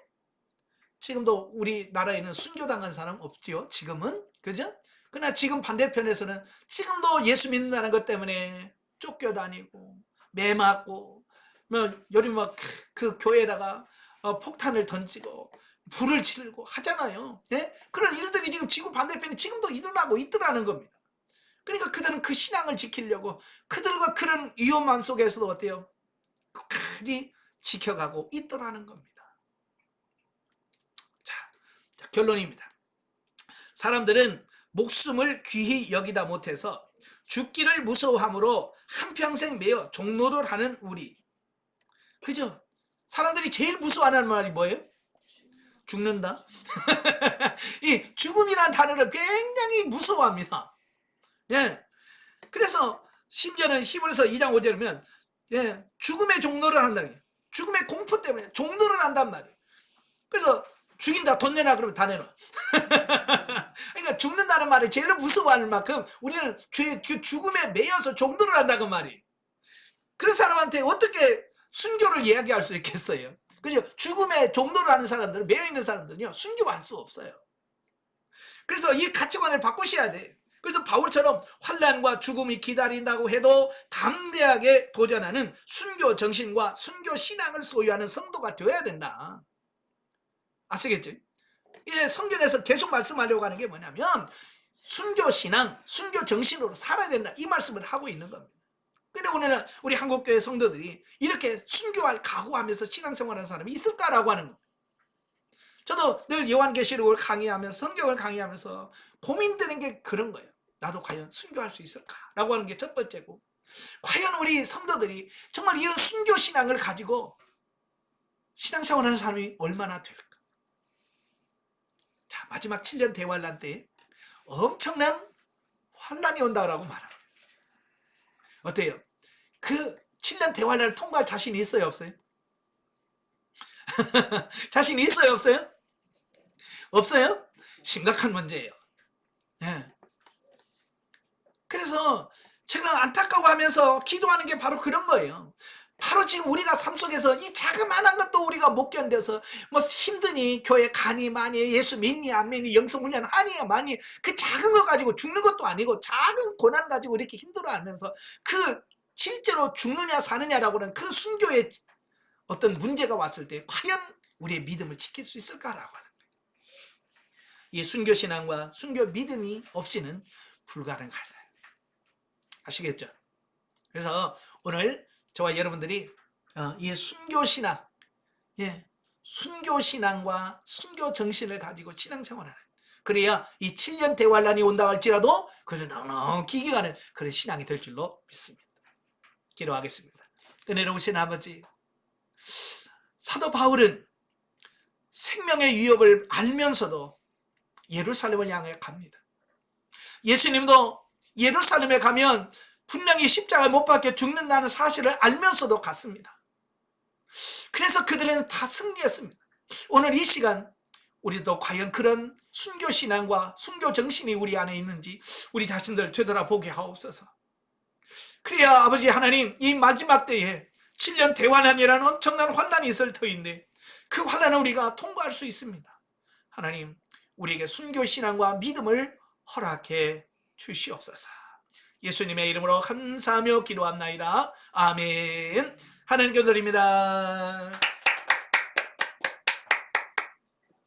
Speaker 1: 지금도 우리나라에는 순교당한 사람 없지요. 지금은 그죠? 그러나 지금 반대편에서는 지금도 예수 믿는다는 것 때문에 쫓겨다니고 매 맞고 뭐 요즘 막 그 교회에다가 폭탄을 던지고 불을 지르고 하잖아요. 예? 그런 일들이 지금 지구 반대편에 지금도 일어나고 있더라는 겁니다. 그러니까 그들은 그 신앙을 지키려고 그들과 그런 위험함 속에서도 어때요? 끝까지 지켜가고 있더라는 겁니다. 자, 결론입니다. 사람들은 목숨을 귀히 여기다 못해서 죽기를 무서워함으로 한평생 매여 종노릇하는 우리. 그죠? 사람들이 제일 무서워하는 말이 뭐예요? 죽는다. 이 죽음이라는 단어를 굉장히 무서워합니다. 예. 그래서 심지어는 히브리서 2장 5절에 보면 예, 죽음의 종노를 한다는 거예요. 죽음의 공포 때문에 종노를 한단 말이에요. 그래서 죽인다 돈 내놔 그러면 다 내놔. 그러니까 죽는다는 말을 제일 무서워하는 만큼 우리는 그 죽음에 매여서 종노를 한다고 말이에요. 그런 사람한테 어떻게 순교를 이야기할 수 있겠어요? 그죠? 죽음에 종노를 하는 사람들은 매여 있는 사람들은요 순교할 수 없어요. 그래서 이 가치관을 바꾸셔야 돼. 그래서 바울처럼 환난과 죽음이 기다린다고 해도 담대하게 도전하는 순교 정신과 순교 신앙을 소유하는 성도가 되어야 된다. 아시겠죠? 예, 성경에서 계속 말씀하려고 하는 게 뭐냐면 순교 신앙, 순교 정신으로 살아야 된다. 이 말씀을 하고 있는 겁니다. 근데 오늘은 우리 한국교회 성도들이 이렇게 순교할 각오하면서 신앙생활하는 사람이 있을까라고 하는 겁니다. 저도 늘 요한계시록을 강의하면서 성경을 강의하면서 고민되는 게 그런 거예요. 나도 과연 순교할 수 있을까라고 하는 게 첫 번째고, 과연 우리 성도들이 정말 이런 순교 신앙을 가지고 신앙생활하는 사람이 얼마나 될까? 자, 마지막 7년 대환란 때 엄청난 환란이 온다라고 말합니다. 어때요? 그 7년 대환란을 통과할 자신이 있어요, 없어요? 자신이 있어요, 없어요? 없어요? 심각한 문제예요. 예. 그래서 제가 안타까워하면서 기도하는 게 바로 그런 거예요. 바로 지금 우리가 삶 속에서 이 자그마한 것도 우리가 못 견뎌서 뭐 힘드니 교회 가니 많이 예수 믿니 안 믿니 영성훈련 하니 많이 그 작은 거 가지고 죽는 것도 아니고 작은 고난 가지고 이렇게 힘들어하면서 그 실제로 죽느냐 사느냐라고 하는 그 순교의 어떤 문제가 왔을 때 과연 우리의 믿음을 지킬 수 있을까라고 하는 거예요. 이 순교 신앙과 순교 믿음이 없이는 불가능하다. 아시겠죠? 그래서 오늘 저와 여러분들이 이 순교신앙, 순교신앙과 순교정신을 가지고 신앙생활하는, 그래야 이 7년 대환란이 온다 할지라도 그를 넉넉히 이겨가는 그런 신앙이 될 줄로 믿습니다. 기도하겠습니다. 은혜로우신 아버지, 사도 바울은 생명의 위협을 알면서도 예루살렘을 향해 갑니다. 예수님도 예루살렘에 가면 분명히 십자가에 못 박혀 죽는다는 사실을 알면서도 갔습니다. 그래서 그들은 다 승리했습니다. 오늘 이 시간 우리도 과연 그런 순교신앙과 순교정신이 우리 안에 있는지 우리 자신들 되돌아보게 하옵소서. 그래야 아버지 하나님, 이 마지막 때에 7년 대환란이라는 엄청난 환란이 있을 터인데 그 환란을 우리가 통과할 수 있습니다. 하나님, 우리에게 순교신앙과 믿음을 허락해 주시옵소서. 예수님의 이름으로 감사하며 기도합나이다. 아멘. 하나님께 드립니다.